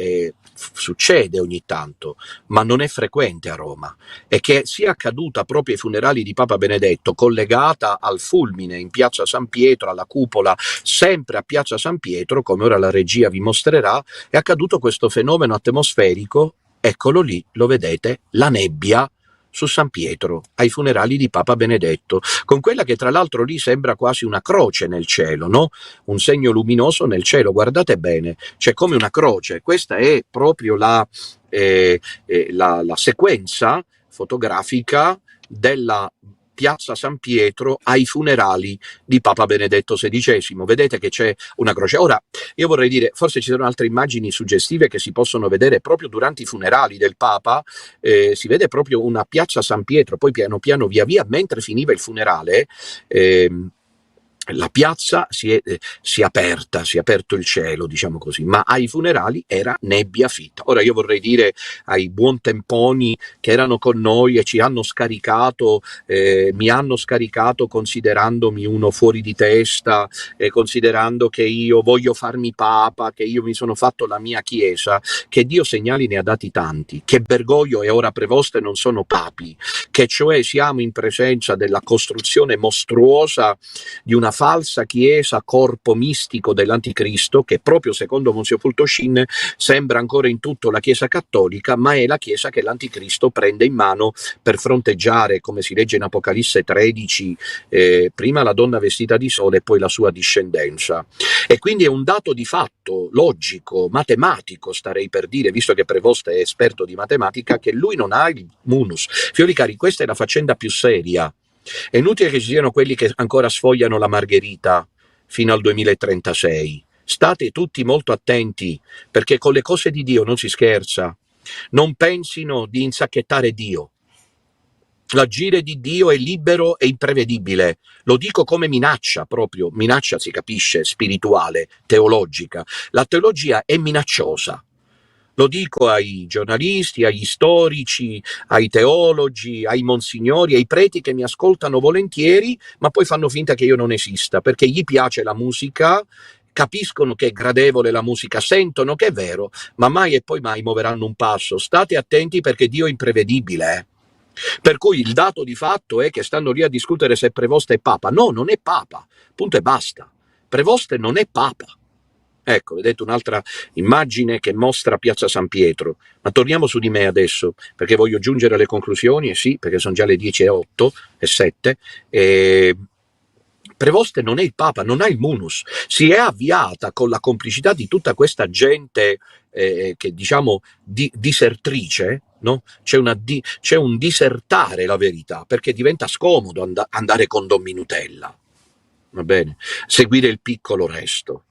succede ogni tanto, ma non è frequente a Roma, e che sia accaduta proprio ai funerali di Papa Benedetto, collegata al fulmine in piazza San Pietro, alla cupola, sempre a piazza San Pietro, come ora la regia vi mostrerà, è accaduto questo fenomeno atmosferico. Eccolo lì, lo vedete, la nebbia su San Pietro, ai funerali di Papa Benedetto, con quella che tra l'altro lì sembra quasi una croce nel cielo, no? Un segno luminoso nel cielo, guardate bene, c'è come una croce. Questa è proprio la sequenza fotografica della Piazza San Pietro ai funerali di Papa Benedetto XVI. Vedete che c'è una croce. Ora, io vorrei dire, forse ci sono altre immagini suggestive che si possono vedere proprio durante i funerali del Papa. Si vede proprio una Piazza San Pietro, poi piano piano, via via, mentre finiva il funerale, la piazza si è aperta, si è aperto il cielo, diciamo così, ma ai funerali era nebbia fitta. Ora io vorrei dire ai buontemponi che erano con noi e ci hanno scaricato, mi hanno scaricato considerandomi uno fuori di testa, considerando che io voglio farmi papa, che io mi sono fatto la mia chiesa, che Dio segnali ne ha dati tanti, che Bergoglio e ora Prevost non sono papi, che cioè siamo in presenza della costruzione mostruosa di una falsa chiesa, corpo mistico dell'anticristo, che proprio secondo Monsignor Fultoscin sembra ancora in tutto la chiesa cattolica, ma è la chiesa che l'anticristo prende in mano per fronteggiare, come si legge in Apocalisse 13, prima la donna vestita di sole e poi la sua discendenza. E quindi è un dato di fatto logico, matematico, starei per dire, visto che Prevost è esperto di matematica, che lui non ha il munus. Fiori cari, questa è la faccenda più seria. È inutile che ci siano quelli che ancora sfogliano la Margherita fino al 2036. State tutti molto attenti, perché con le cose di Dio non si scherza. Non pensino di insacchettare Dio. L'agire di Dio è libero e imprevedibile. Lo dico come minaccia, proprio. Minaccia si capisce, spirituale, teologica. La teologia è minacciosa. Lo dico ai giornalisti, agli storici, ai teologi, ai monsignori, ai preti che mi ascoltano volentieri, ma poi fanno finta che io non esista, perché gli piace la musica, capiscono che è gradevole la musica, sentono che è vero, ma mai e poi mai muoveranno un passo. State attenti perché Dio è imprevedibile. Per cui il dato di fatto è che stanno lì a discutere se Prevost è Papa. No, non è Papa, punto e basta. Prevost non è Papa. Ecco, vedete un'altra immagine che mostra Piazza San Pietro. Ma torniamo su di me adesso, perché voglio giungere alle conclusioni, e sì, perché sono già le 10:08 e 7. Prevost non è il Papa, non ha il munus. Si è avviata con la complicità di tutta questa gente che diciamo disertrice, no? C'è un disertare la verità, perché diventa scomodo andare con Don Minutella, va bene? Seguire il piccolo resto.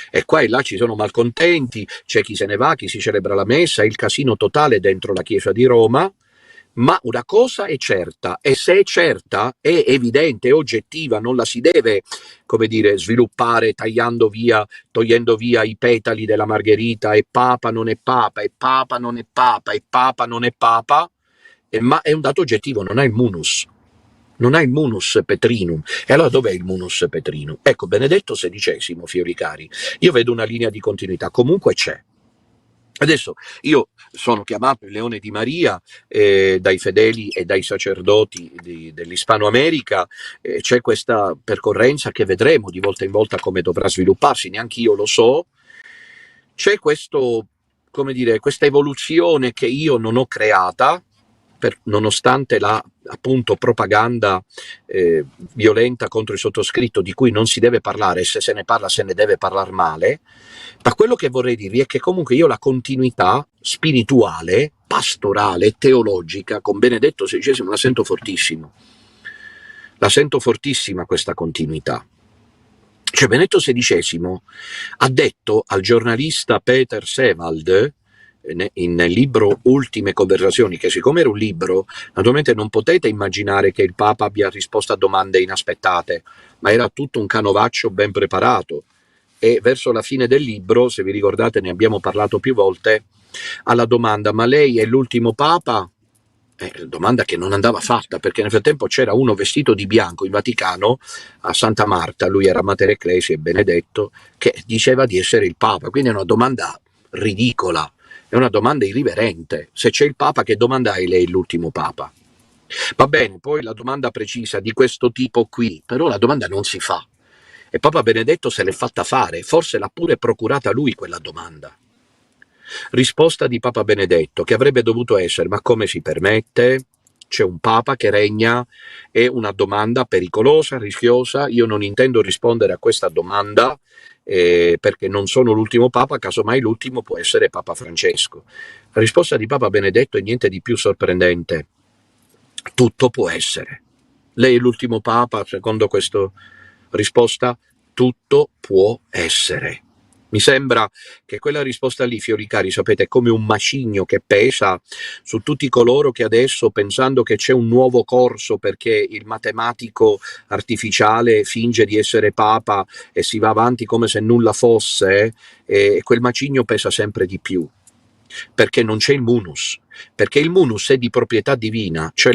E qua e là ci sono malcontenti, c'è chi se ne va, chi si celebra la messa, il casino totale dentro la chiesa di Roma, ma una cosa è certa, e se è certa, è evidente, è oggettiva, non la si deve, come dire, sviluppare togliendo via i petali della Margherita, e Papa non è Papa, e Papa non è Papa, e Papa non è Papa, ma è un dato oggettivo, non ha il munus. Non ha il munus petrinum. E allora dov'è il munus petrinum? Ecco, Benedetto XVI, fiori cari, io vedo una linea di continuità, comunque c'è. Adesso io sono chiamato il Leone di Maria dai fedeli e dai sacerdoti dell'Ispano America, c'è questa percorrenza che vedremo di volta in volta come dovrà svilupparsi, neanche io lo so. C'è questo, come dire, questa evoluzione che io non ho creata, nonostante la appunto propaganda violenta contro il sottoscritto, di cui non si deve parlare, e se se ne parla se ne deve parlare male. Ma quello che vorrei dirvi è che comunque io la continuità spirituale, pastorale, teologica con Benedetto XVI la sento fortissimo. La sento fortissima questa continuità. Cioè Benedetto XVI ha detto al giornalista Peter Sewald, nel libro Ultime Conversazioni, che siccome era un libro, naturalmente non potete immaginare che il Papa abbia risposto a domande inaspettate, ma era tutto un canovaccio ben preparato. E verso la fine del libro, se vi ricordate, ne abbiamo parlato più volte, alla domanda: ma lei è l'ultimo Papa? Domanda che non andava fatta, perché nel frattempo c'era uno vestito di bianco in Vaticano, a Santa Marta, lui era Mater Ecclesiae, Benedetto, che diceva di essere il Papa. Quindi è una domanda ridicola, è una domanda irriverente. Se c'è il Papa, che domanda è lei l'ultimo Papa? Va bene, poi la domanda precisa di questo tipo qui, però la domanda non si fa. E Papa Benedetto se l'è fatta fare, forse l'ha pure procurata lui quella domanda. Risposta di Papa Benedetto, che avrebbe dovuto essere: ma come si permette? C'è un Papa che regna, è una domanda pericolosa, rischiosa, io non intendo rispondere a questa domanda perché non sono l'ultimo Papa, casomai l'ultimo può essere Papa Francesco. La risposta di Papa Benedetto è niente di più sorprendente: tutto può essere. Lei è l'ultimo Papa, secondo questa risposta, tutto può essere. Mi sembra che quella risposta lì, fiori cari, sapete, è come un macigno che pesa su tutti coloro che adesso, pensando che c'è un nuovo corso perché il matematico artificiale finge di essere Papa e si va avanti come se nulla fosse, e quel macigno pesa sempre di più. Perché non c'è il munus, perché il munus è di proprietà divina, cioè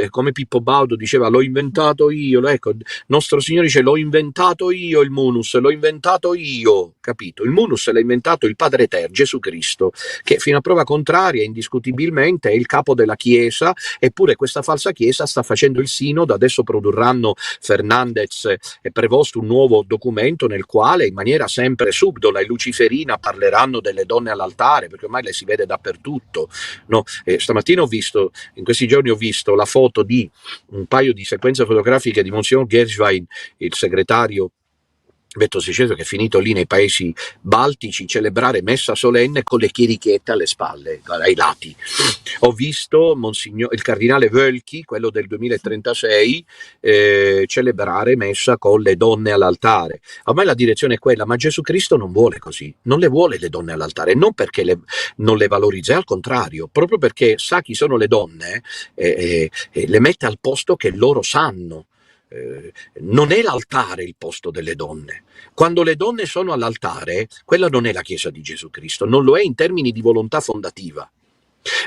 come Pippo Baudo diceva, l'ho inventato io, ecco, nostro Signore dice l'ho inventato io il munus, l'ho inventato io, capito? Il munus l'ha inventato il Padre Eterno, Gesù Cristo, che fino a prova contraria indiscutibilmente è il capo della Chiesa, eppure questa falsa Chiesa sta facendo il sinodo, adesso produrranno Fernandez e Prevost un nuovo documento nel quale in maniera sempre subdola e luciferina parleranno delle donne all'altare, perché ormai le si vede dappertutto, no? Stamattina in questi giorni ho visto la foto di un paio di sequenze fotografiche di Monsignor Gershwein, il segretario vettosicesimo, che è finito lì nei paesi baltici, celebrare messa solenne con le chierichette alle spalle, ai lati. Ho visto il cardinale Wölki, quello del 2036, celebrare messa con le donne all'altare. A me la direzione è quella, ma Gesù Cristo non vuole così, non le vuole le donne all'altare, non perché non le valorizza, al contrario, proprio perché sa chi sono le donne, le mette al posto che loro sanno. Non è l'altare il posto delle donne. Quando le donne sono all'altare, quella non è la Chiesa di Gesù Cristo, non lo è in termini di volontà fondativa.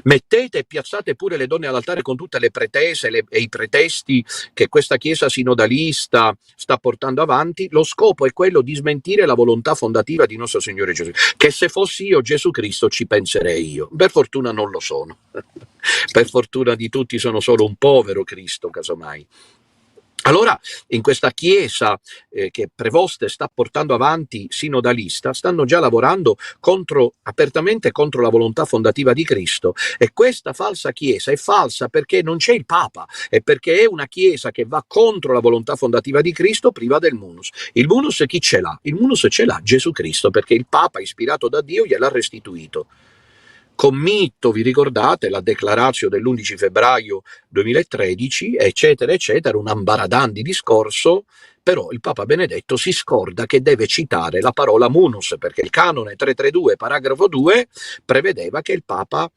Mettete e piazzate pure le donne all'altare con tutte le pretese e i pretesti che questa Chiesa sinodalista sta portando avanti, lo scopo è quello di smentire la volontà fondativa di nostro Signore Gesù, che se fossi io Gesù Cristo ci penserei io. Per fortuna non lo sono. Per fortuna di tutti sono solo un povero Cristo, casomai. Allora, in questa Chiesa che Prevost sta portando avanti sinodalista, stanno già lavorando apertamente contro la volontà fondativa di Cristo, e questa falsa Chiesa è falsa perché non c'è il Papa, e perché è una Chiesa che va contro la volontà fondativa di Cristo, priva del munus. Il munus chi ce l'ha? Il munus ce l'ha Gesù Cristo, perché il Papa, ispirato da Dio, gliel'ha restituito. Committo, vi ricordate, la declarazione dell'11 febbraio 2013, eccetera, eccetera, un ambaradan di discorso, però il Papa Benedetto si scorda che deve citare la parola munus, perché il canone 332, paragrafo 2, prevedeva che il Papa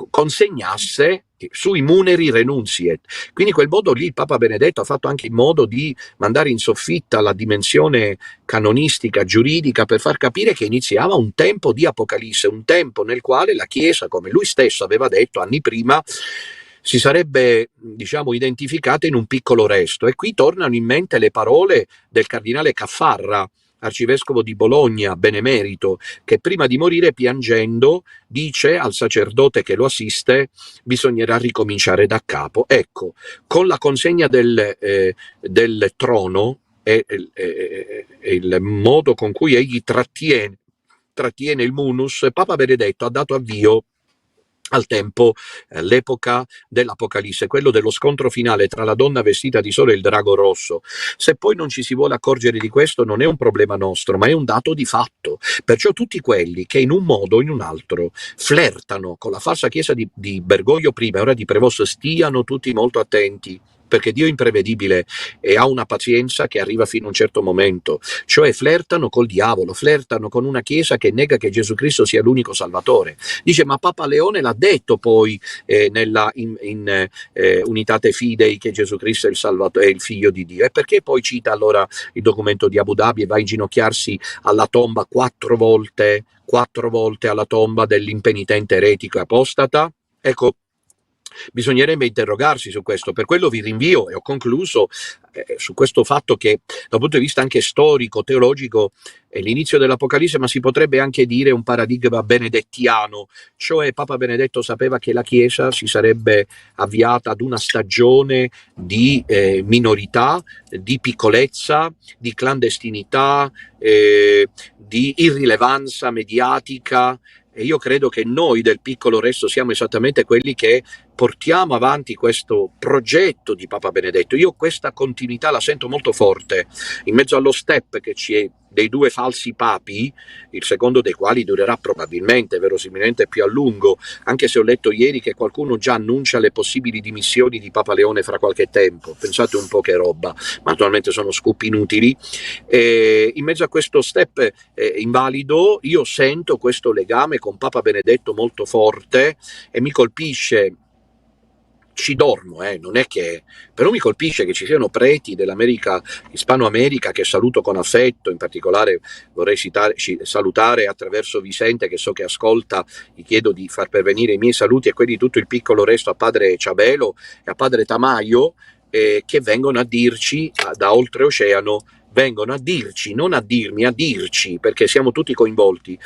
consegnasse sui muneri renunciet. Quindi quel modo lì il Papa Benedetto ha fatto anche in modo di mandare in soffitta la dimensione canonistica, giuridica, per far capire che iniziava un tempo di Apocalisse, un tempo nel quale la Chiesa, come lui stesso aveva detto anni prima, si sarebbe, identificata in un piccolo resto. E qui tornano in mente le parole del cardinale Caffarra, arcivescovo di Bologna, benemerito, che prima di morire, piangendo, dice al sacerdote che lo assiste: bisognerà ricominciare da capo. Ecco, con la consegna del trono e il modo con cui egli trattiene il munus, Papa Benedetto ha dato avvio al tempo, l'epoca dell'Apocalisse, quello dello scontro finale tra la donna vestita di sole e il drago rosso. Se poi non ci si vuole accorgere di questo, non è un problema nostro, ma è un dato di fatto. Perciò tutti quelli che in un modo o in un altro flirtano con la falsa Chiesa di Bergoglio prima e ora di Prevost, stiano tutti molto attenti, perché Dio è imprevedibile e ha una pazienza che arriva fino a un certo momento. Cioè flirtano col diavolo, flirtano con una Chiesa che nega che Gesù Cristo sia l'unico Salvatore. Dice, ma Papa Leone l'ha detto poi nella Unitate Fidei, che Gesù Cristo è il Salvatore, è il Figlio di Dio. E perché poi cita allora il documento di Abu Dhabi e va a inginocchiarsi alla tomba 4 volte alla tomba dell'impenitente eretico e apostata? Ecco, Bisognerebbe interrogarsi su questo, per quello vi rinvio, e ho concluso, su questo fatto che dal punto di vista anche storico, teologico, è l'inizio dell'Apocalisse, ma si potrebbe anche dire un paradigma benedettiano, cioè Papa Benedetto sapeva che la Chiesa si sarebbe avviata ad una stagione di minorità, di piccolezza, di clandestinità, di irrilevanza mediatica, e io credo che noi del piccolo resto siamo esattamente quelli che portiamo avanti questo progetto di Papa Benedetto. Io questa continuità la sento molto forte, in mezzo allo step che ci è dei due falsi papi, il secondo dei quali durerà probabilmente, verosimilmente più a lungo, anche se ho letto ieri che qualcuno già annuncia le possibili dimissioni di Papa Leone fra qualche tempo. Pensate un po' che roba, ma naturalmente sono scoop inutili. In mezzo a questo step invalido io sento questo legame con Papa Benedetto molto forte e mi colpisce. Ci dormo, non è che, però mi colpisce che ci siano preti dell'America, Ispano-America, che saluto con affetto. In particolare vorrei salutare attraverso Vicente, che so che ascolta, gli chiedo di far pervenire i miei saluti e quelli di tutto il piccolo resto a padre Ciabelo e a padre Tamaio, che vengono a dirci da oltreoceano, vengono a dirci, non a dirmi, a dirci, perché siamo tutti coinvolti.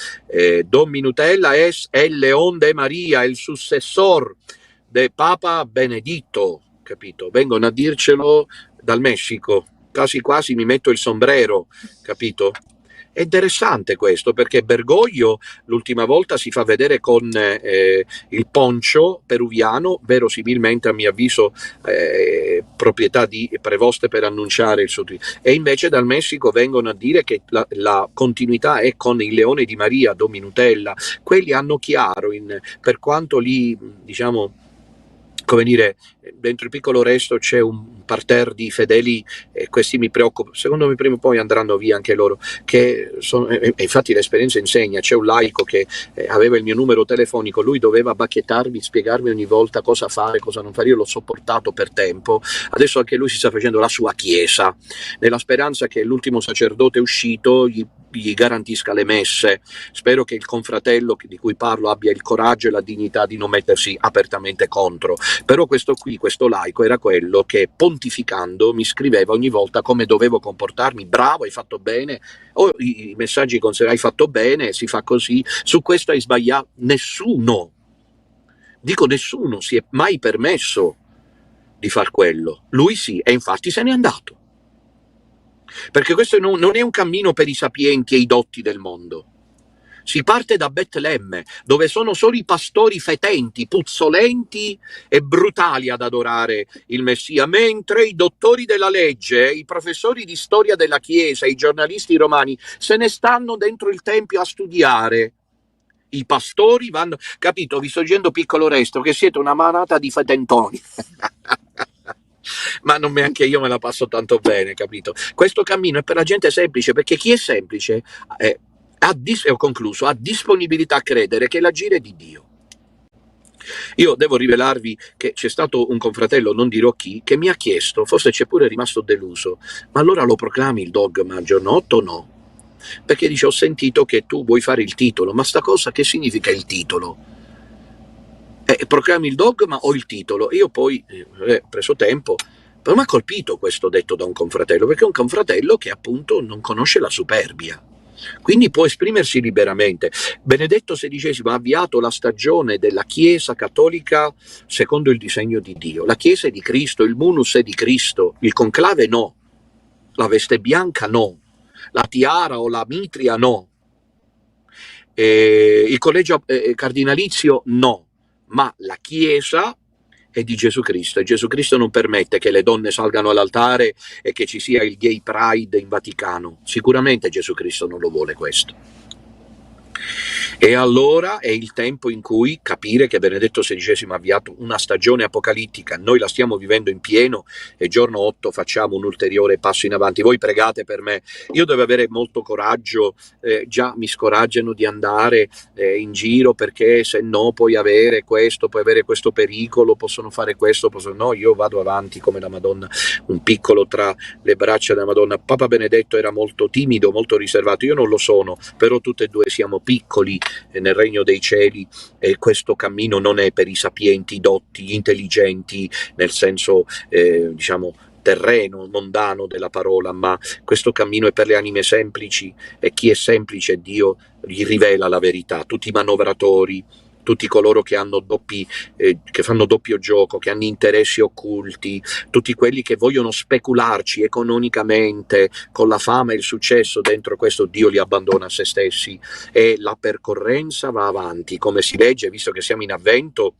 Don Minutella es el León de María, il successor de Papa Benedetto, capito? Vengono a dircelo dal Messico, quasi quasi mi metto il sombrero, capito? È interessante questo, perché Bergoglio l'ultima volta si fa vedere con il poncio peruviano, verosimilmente a mio avviso proprietà di Prevoste per annunciare il suo e invece dal Messico vengono a dire che la continuità è con il Leone di Maria, Don Minutella. Quelli hanno chiaro, per quanto lì, diciamo, come dire, dentro il piccolo resto c'è un parterre di fedeli, e questi mi preoccupano, secondo me prima o poi andranno via anche loro, che sono, e infatti l'esperienza insegna. C'è un laico che aveva il mio numero telefonico, lui doveva bacchettarmi, spiegarmi ogni volta cosa fare, cosa non fare, io l'ho sopportato per tempo, adesso anche lui si sta facendo la sua chiesa, nella speranza che l'ultimo sacerdote uscito gli garantisca le messe. Spero che il confratello di cui parlo abbia il coraggio e la dignità di non mettersi apertamente contro. Però questo laico era quello che pontificando mi scriveva ogni volta come dovevo comportarmi. Bravo, hai fatto bene, o i messaggi con hai fatto bene, si fa così, su questo hai sbagliato. Nessuno si è mai permesso di far quello. Lui sì, e infatti se n'è andato. Perché questo non è un cammino per i sapienti e i dotti del mondo. Si parte da Betlemme, dove sono solo i pastori fetenti, puzzolenti e brutali ad adorare il Messia, mentre i dottori della legge, i professori di storia della Chiesa, i giornalisti romani se ne stanno dentro il Tempio a studiare. I pastori vanno, capito? Vi sto dicendo, piccolo resto, che siete una manata di fetentoni. Ma non neanche io me la passo tanto bene, capito? Questo cammino è per la gente semplice, perché chi è semplice ho concluso, ha disponibilità a credere che l'agire di Dio. Io devo rivelarvi che c'è stato un confratello, non dirò chi, che mi ha chiesto, forse c'è pure rimasto deluso, ma allora lo proclami il dogma giorno 8 o no? Perché dice, ho sentito che tu vuoi fare il titolo, ma sta cosa che significa il titolo? Proclami il dogma o il titolo? Io poi ho preso tempo, però mi ha colpito questo detto da un confratello, perché è un confratello che appunto non conosce la superbia, quindi può esprimersi liberamente. Benedetto XVI ha avviato la stagione della Chiesa cattolica secondo il disegno di Dio. La Chiesa è di Cristo, il munus è di Cristo, il conclave no, la veste bianca no, la tiara o la mitria no, il collegio cardinalizio no, ma la Chiesa è di Gesù Cristo, e Gesù Cristo non permette che le donne salgano all'altare e che ci sia il gay pride in Vaticano. Sicuramente Gesù Cristo non lo vuole questo. E allora è il tempo in cui capire che Benedetto XVI ha avviato una stagione apocalittica, noi la stiamo vivendo in pieno e giorno 8 facciamo un ulteriore passo in avanti. Voi pregate per me, io devo avere molto coraggio, già mi scoraggiano di andare in giro, perché se no puoi avere questo pericolo, possono fare questo, no, io vado avanti come la Madonna, un piccolo tra le braccia della Madonna. Papa Benedetto era molto timido, molto riservato, io non lo sono, però tutte e due siamo piccoli nel regno dei cieli, e questo cammino non è per i sapienti, dotti, intelligenti, nel senso diciamo terreno, mondano della parola, ma questo cammino è per le anime semplici, e chi è semplice Dio gli rivela la verità. Tutti i manovratori, tutti coloro che fanno doppio gioco, che hanno interessi occulti, tutti quelli che vogliono specularci economicamente con la fama e il successo, dentro questo Dio li abbandona a se stessi, e la percorrenza va avanti, come si legge, visto che siamo in avvento,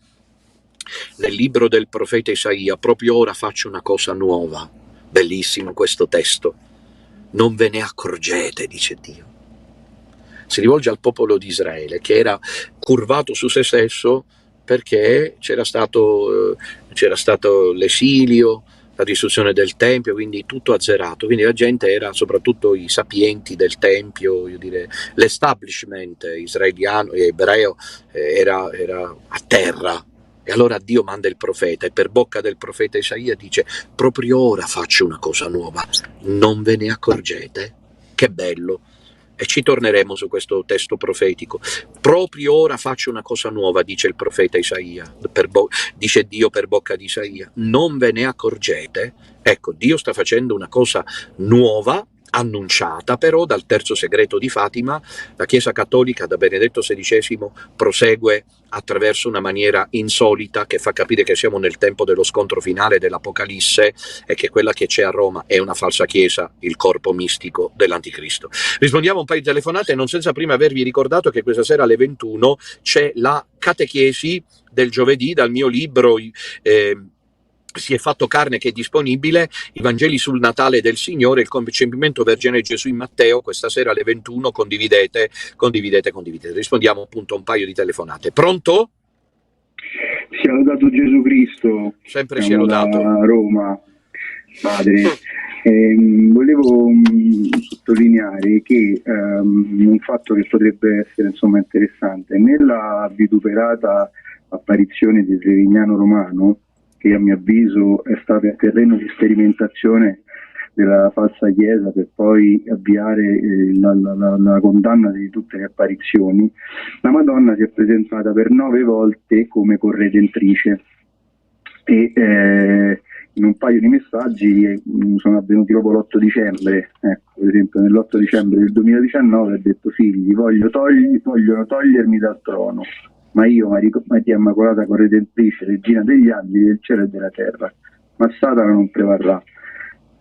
nel libro del profeta Isaia: proprio ora faccio una cosa nuova. Bellissimo questo testo. Non ve ne accorgete, dice Dio. Si rivolge al popolo di Israele, che era curvato su se stesso perché c'era stato l'esilio, la distruzione del Tempio, quindi tutto azzerato. Quindi la gente era, soprattutto i sapienti del Tempio, l'establishment israeliano e ebreo era a terra. E allora Dio manda il profeta, e per bocca del profeta Isaia dice: proprio ora faccio una cosa nuova, non ve ne accorgete? Che bello! E ci torneremo su questo testo profetico. Proprio ora faccio una cosa nuova, dice il profeta Isaia, dice Dio per bocca di Isaia. Non ve ne accorgete? Ecco, Dio sta facendo una cosa nuova, annunciata però dal terzo segreto di Fatima. La Chiesa Cattolica da Benedetto XVI prosegue attraverso una maniera insolita che fa capire che siamo nel tempo dello scontro finale dell'Apocalisse, e che quella che c'è a Roma è una falsa chiesa, il corpo mistico dell'Anticristo. Rispondiamo a un paio di telefonate, non senza prima avervi ricordato che questa sera alle 21 c'è la catechesi del giovedì dal mio libro Si è fatto carne, che è disponibile, i Vangeli sul Natale del Signore, il concepimento vergine Gesù in Matteo. Questa sera alle 21 condividete. Rispondiamo appunto a un paio di telefonate. Pronto? Sia lodato Gesù Cristo. Sempre sia lodato. Da Roma, padre. Volevo sottolineare che un fatto che potrebbe essere insomma interessante, nella vituperata apparizione di Trevignano Romano, che a mio avviso è stato il terreno di sperimentazione della falsa chiesa per poi avviare la condanna di tutte le apparizioni, la Madonna si è presentata per 9 volte come corredentrice, e in un paio di messaggi sono avvenuti proprio l'8 dicembre. Ecco, per esempio nell'8 dicembre del 2019 ha detto: figli, vogliono togliermi dal trono, ma io, Maria Immacolata Corredentrice, regina degli angeli, del cielo e della terra, ma Satana non prevarrà.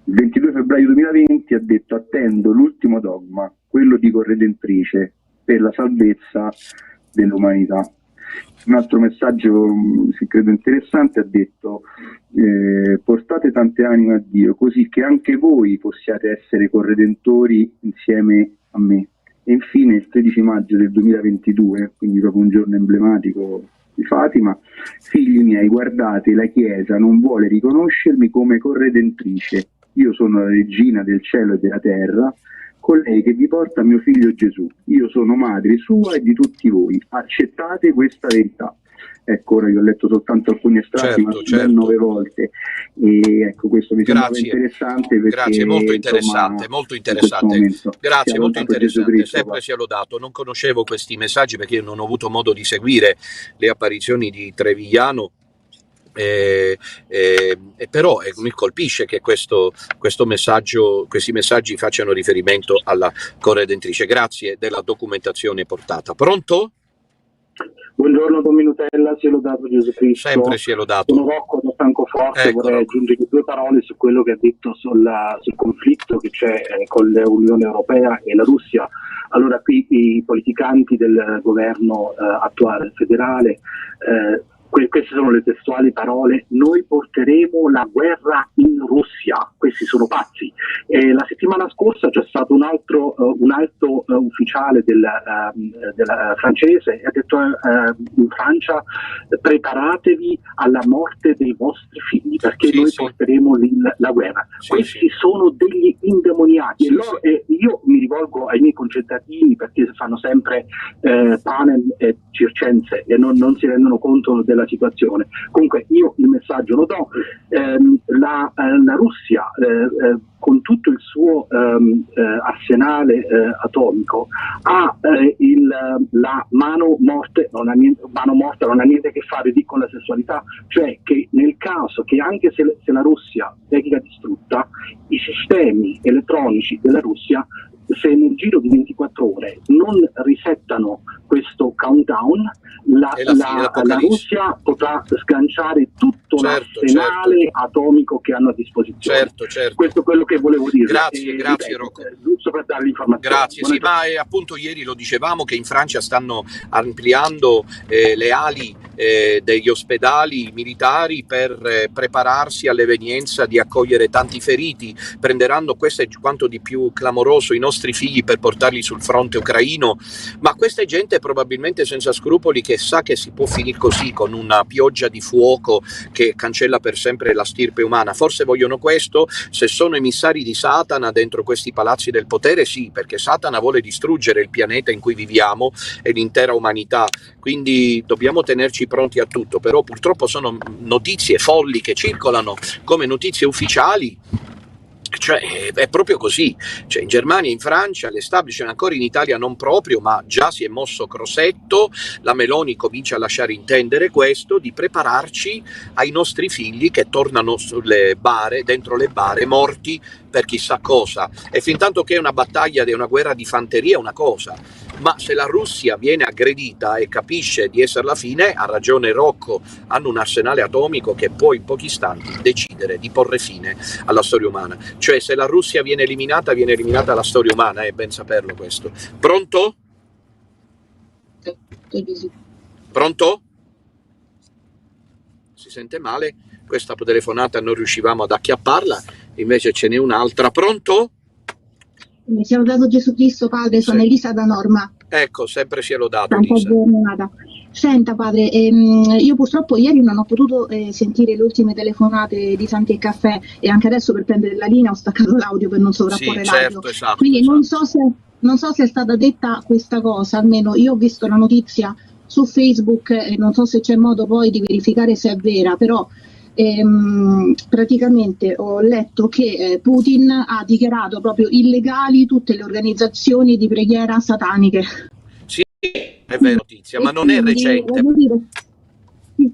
Il 22 febbraio 2020 ha detto: attendo l'ultimo dogma, quello di Corredentrice, per la salvezza dell'umanità. Un altro messaggio, se credo interessante, ha detto: portate tante anime a Dio, così che anche voi possiate essere corredentori insieme a me. E infine il 13 maggio del 2022, quindi proprio un giorno emblematico di Fatima: figli miei, guardate, la Chiesa non vuole riconoscermi come corredentrice, io sono la regina del cielo e della terra, colei che vi porta mio figlio Gesù, io sono madre sua e di tutti voi, accettate questa verità. Ecco, ora io ho letto soltanto alcuni estratti, ma 9 volte, e ecco, questo mi sembra interessante, perché grazie, molto interessante, molto interessante. Grazie, molto interessante. Sempre sia lodato. Non conoscevo questi messaggi perché io non ho avuto modo di seguire le apparizioni di Trevigliano. Però mi colpisce che questi messaggi facciano riferimento alla corredentrice. Grazie della documentazione portata. Pronto? Buongiorno Don Minutella, sia lodato Gesù Cristo. Sempre sia lodato. Sono Rocco da Francoforte. Vorrei aggiungere 2 parole su quello che ha detto sul conflitto che c'è con l'Unione Europea e la Russia. Allora, qui i politicanti del governo attuale federale, queste sono le testuali parole: noi porteremo la guerra in Russia. Questi sono pazzi. La settimana scorsa c'è stato un alto ufficiale della francese, e ha detto in Francia: preparatevi alla morte dei vostri figli, perché porteremo la guerra. Questi sono degli indemoniati. E io mi rivolgo ai miei concittadini, perché fanno sempre panel e circense e non si rendono conto della situazione. Comunque io il messaggio lo do. La Russia con tutto il suo arsenale atomico ha la mano morta non ha niente a che fare con la sessualità, cioè che nel caso che anche se la Russia venga distrutta, i sistemi elettronici della Russia, se nel giro di 24 ore non risettano questo countdown, la Russia potrà sganciare tutto l'arsenale atomico che hanno a disposizione. Certo. Questo è quello che volevo dire. Grazie Rocco. Giusto per dare l'informazione. Grazie, sì, ma appunto ieri lo dicevamo che in Francia stanno ampliando le ali degli ospedali militari per prepararsi all'evenienza di accogliere tanti feriti, prenderanno, questo è quanto di più clamoroso, i nostri figli per portarli sul fronte ucraino, ma questa è gente probabilmente senza scrupoli che sa che si può finire così, con una pioggia di fuoco che cancella per sempre la stirpe umana. Forse vogliono questo? Se sono emissari di Satana dentro questi palazzi del potere, sì, perché Satana vuole distruggere il pianeta in cui viviamo e l'intera umanità, quindi dobbiamo tenerci pronti a tutto, però purtroppo sono notizie folli che circolano come notizie ufficiali. Cioè, è proprio così, cioè, in Germania, in Francia, l'establishment, ancora in Italia non proprio, ma già si è mosso Crosetto, la Meloni comincia a lasciare intendere questo, di prepararci ai nostri figli che tornano sulle bare, dentro le bare, morti per chissà cosa. E fin tanto che è una battaglia, è una guerra di fanteria, è una cosa, ma se la Russia viene aggredita e capisce di essere la fine, ha ragione Rocco, hanno un arsenale atomico che può in pochi istanti decidere di porre fine alla storia umana. Cioè, se la Russia viene eliminata la storia umana, è ben saperlo questo. Pronto? Pronto? Si sente male? Questa telefonata non riuscivamo ad acchiapparla, invece ce n'è un'altra. Pronto? Mi sia lodato Gesù Cristo, padre, sono Elisa da Norma. Ecco, sempre sia lodato, Elisa. Senta padre, io purtroppo ieri non ho potuto sentire le ultime telefonate di Santi e Caffè, e anche adesso per prendere la linea ho staccato l'audio per non sovrapporre l'audio. Esatto, quindi esatto. Non so se è stata detta questa cosa, almeno io ho visto la notizia su Facebook e non so se c'è modo poi di verificare se è vera, però praticamente ho letto che Putin ha dichiarato proprio illegali tutte le organizzazioni di preghiera sataniche. Sì, è vera notizia, ma non è recente.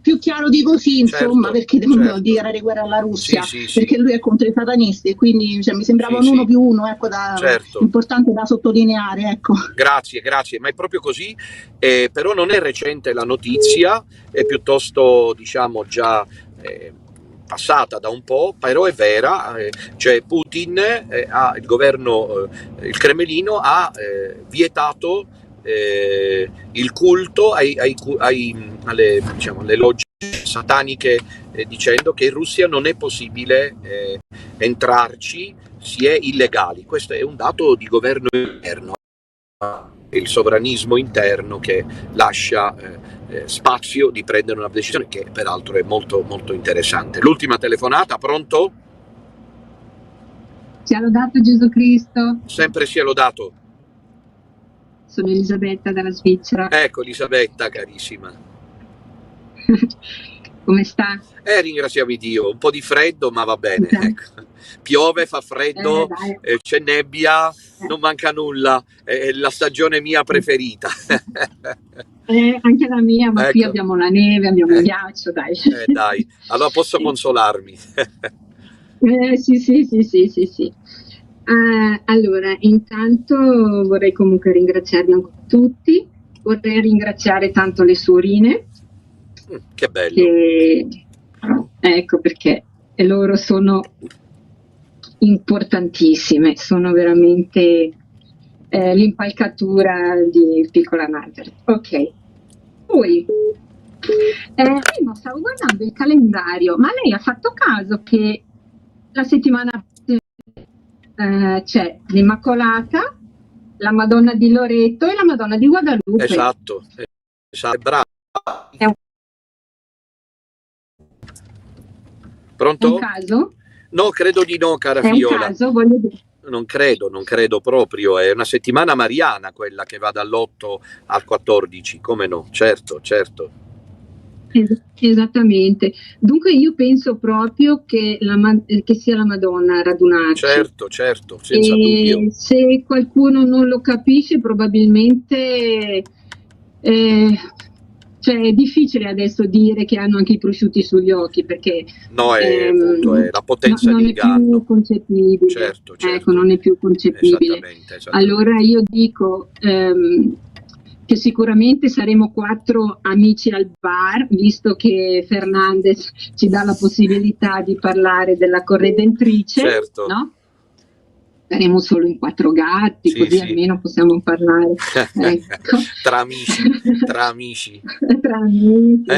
Più chiaro di così, insomma, perché devono dichiarare guerra alla Russia, perché lui è contro i satanisti, e quindi mi sembrava un 1+1, ecco, importante da sottolineare, ecco. Grazie, ma è proprio così, però non è recente la notizia, è piuttosto, diciamo, già passata da un po', però è vera, cioè Putin, il governo, il Cremlino ha vietato il culto alle logge sataniche, dicendo che in Russia non è possibile entrarci, si è illegali. Questo è un dato di governo interno, il sovranismo interno che lascia spazio di prendere una decisione che peraltro è molto molto interessante. L'ultima telefonata, pronto? Sia lodato Gesù Cristo. Sempre sia lodato. Sono Elisabetta dalla Svizzera. Ecco Elisabetta, carissima. Come sta? Ringraziamo Dio, un po' di freddo ma va bene, ecco. Piove, fa freddo, c'è nebbia, non manca nulla, è la stagione mia preferita. Anche la mia, ma qui abbiamo la neve, abbiamo il ghiaccio, dai. Dai, allora posso consolarmi. Sì. Allora, intanto vorrei comunque ringraziarvi ancora tutti, vorrei ringraziare tanto le suorine. Che bello. Ecco, perché loro sono importantissime, sono veramente l'impalcatura di Piccola Nazareth. Ok, poi prima stavo guardando il calendario, ma lei ha fatto caso che la settimana c'è l'Immacolata, la Madonna di Loreto e la Madonna di Guadalupe. Esatto, bravo. Pronto? È un caso? No, credo di no, cara è Fiola. Un caso, voglio dire. Non credo proprio, è una settimana mariana quella che va dall'8 al 14, come no, certo. Esattamente. Dunque io penso proprio che sia la Madonna a radunarci. Certo, senza dubbio. Se qualcuno non lo capisce, probabilmente cioè è difficile adesso dire che hanno anche i prosciutti sugli occhi, perché appunto, è la potenza non di è più concepibile. Certo. Ecco, non è più concepibile. Esattamente. Allora io dico che sicuramente saremo 4 amici al bar, visto che Fernandez ci dà la possibilità di parlare della corredentrice, certo. No? Saremo solo in 4 gatti, così almeno possiamo parlare. Ecco. Tra amici. Tra amici,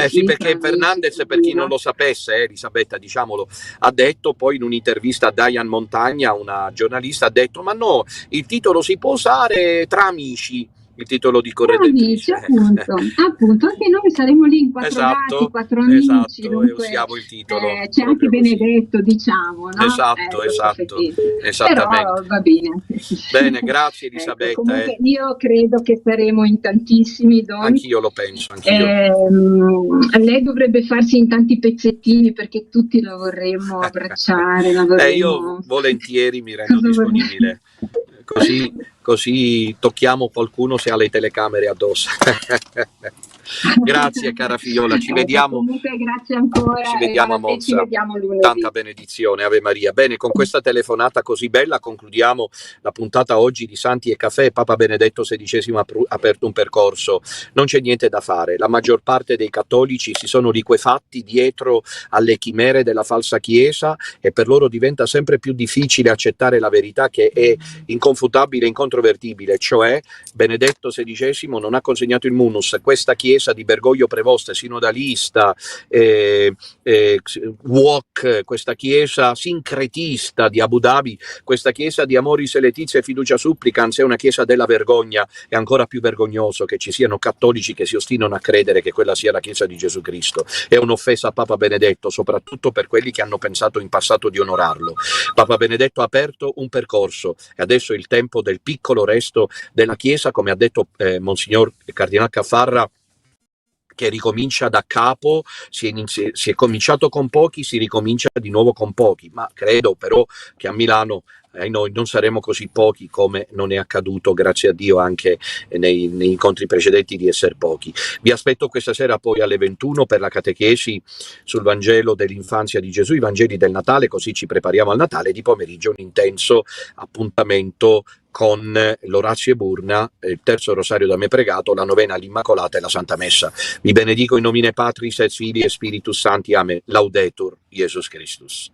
sì, perché Fernandez, per chi non lo sapesse, Elisabetta, diciamolo, ha detto poi in un'intervista a Diane Montagna, una giornalista, ha detto: ma no, il titolo si può usare tra amici. Il titolo di corredentrice. Appunto, anche noi saremo lì in 4 gatti, 4 amici. Esatto, dunque, e usiamo il titolo. C'è anche Benedetto, diciamo, no? Esatto, esattamente. Però va bene. Bene, grazie Elisabetta. Comunque io credo che saremo in tantissimi doni. Anch'io lo penso, lei dovrebbe farsi in tanti pezzettini, perché tutti la vorremmo abbracciare. Io volentieri mi rendo disponibile. Così tocchiamo qualcuno se ha le telecamere addosso. Grazie cara figliola, ci vediamo. Comunque grazie ancora. Ci vediamo a Monza. Ci vediamo lunedì. Tanta benedizione, Ave Maria. Bene, con questa telefonata così bella concludiamo la puntata oggi di Santi e Caffè. Papa Benedetto XVI ha aperto un percorso. Non c'è niente da fare. La maggior parte dei cattolici si sono liquefatti dietro alle chimere della falsa Chiesa, e per loro diventa sempre più difficile accettare la verità, che è inconfutabile e incontrovertibile, cioè Benedetto XVI non ha consegnato il munus. Questa Chiesa di Bergoglio Prevost, sinodalista, wok, questa chiesa sincretista di Abu Dhabi, questa chiesa di Amoris Laetitia e Fiducia Supplicans è una chiesa della vergogna. È ancora più vergognoso che ci siano cattolici che si ostinano a credere che quella sia la chiesa di Gesù Cristo. È un'offesa a Papa Benedetto, soprattutto per quelli che hanno pensato in passato di onorarlo. Papa Benedetto ha aperto un percorso e adesso è il tempo del piccolo resto della chiesa, come ha detto Monsignor Cardinal Caffarra, che ricomincia da capo. Si è cominciato con pochi, si ricomincia di nuovo con pochi, ma credo però che a Milano noi non saremo così pochi come non è accaduto, grazie a Dio, anche nei incontri precedenti, di essere pochi. Vi aspetto questa sera poi alle 21 per la catechesi sul Vangelo dell'infanzia di Gesù, i Vangeli del Natale, così ci prepariamo al Natale. Di pomeriggio un intenso appuntamento con l'Orazio Eburna, il terzo rosario da me pregato, la novena all'Immacolata e la Santa Messa. Vi benedico in nomine Patris et Filii e Spiritus Sancti. Amen. Laudetur Jesus Christus.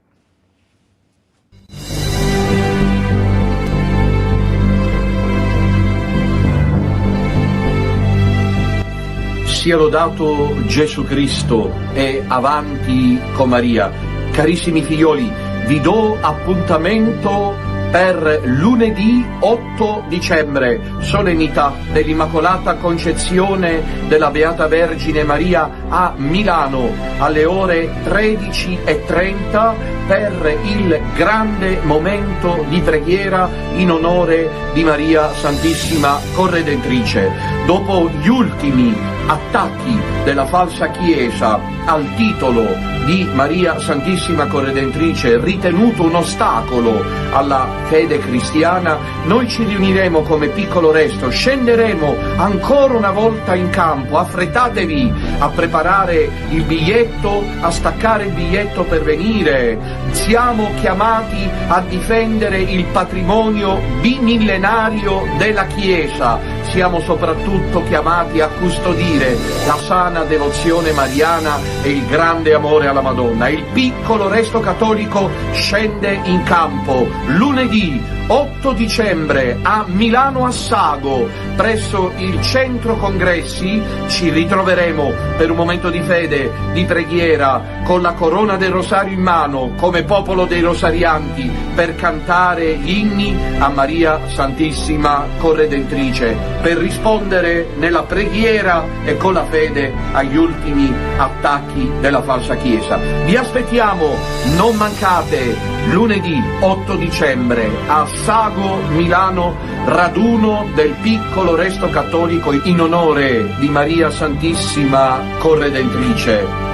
Sia lodato Gesù Cristo e avanti con Maria. Carissimi figlioli, vi do appuntamento per lunedì 8 dicembre, solennità dell'Immacolata Concezione della Beata Vergine Maria a Milano, alle ore 13:30, per il grande momento di preghiera in onore di Maria Santissima Corredentrice. Dopo gli ultimi attacchi della falsa Chiesa al titolo di Maria Santissima Corredentrice, ritenuto un ostacolo alla fede cristiana, noi ci riuniremo come piccolo resto, scenderemo ancora una volta in campo. Affrettatevi a preparare il biglietto, a staccare il biglietto per venire. Siamo chiamati a difendere il patrimonio bimillenario della Chiesa. Siamo soprattutto chiamati a custodire la sana devozione mariana e il grande amore alla Madonna. Il piccolo resto cattolico scende in campo lunedì 8 dicembre a Milano Assago, presso il centro congressi. Ci ritroveremo per un momento di fede, di preghiera, con la corona del rosario in mano, come popolo dei rosarianti, per cantare gli inni a Maria Santissima Corredentrice. per rispondere nella preghiera e con la fede agli ultimi attacchi della falsa Chiesa. Vi aspettiamo, non mancate, lunedì 8 dicembre a Sago, Milano, raduno del piccolo resto cattolico in onore di Maria Santissima Corredentrice.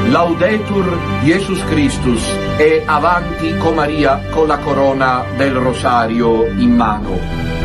Laudetur Jesus Christus e avanti con Maria con la corona del rosario in mano.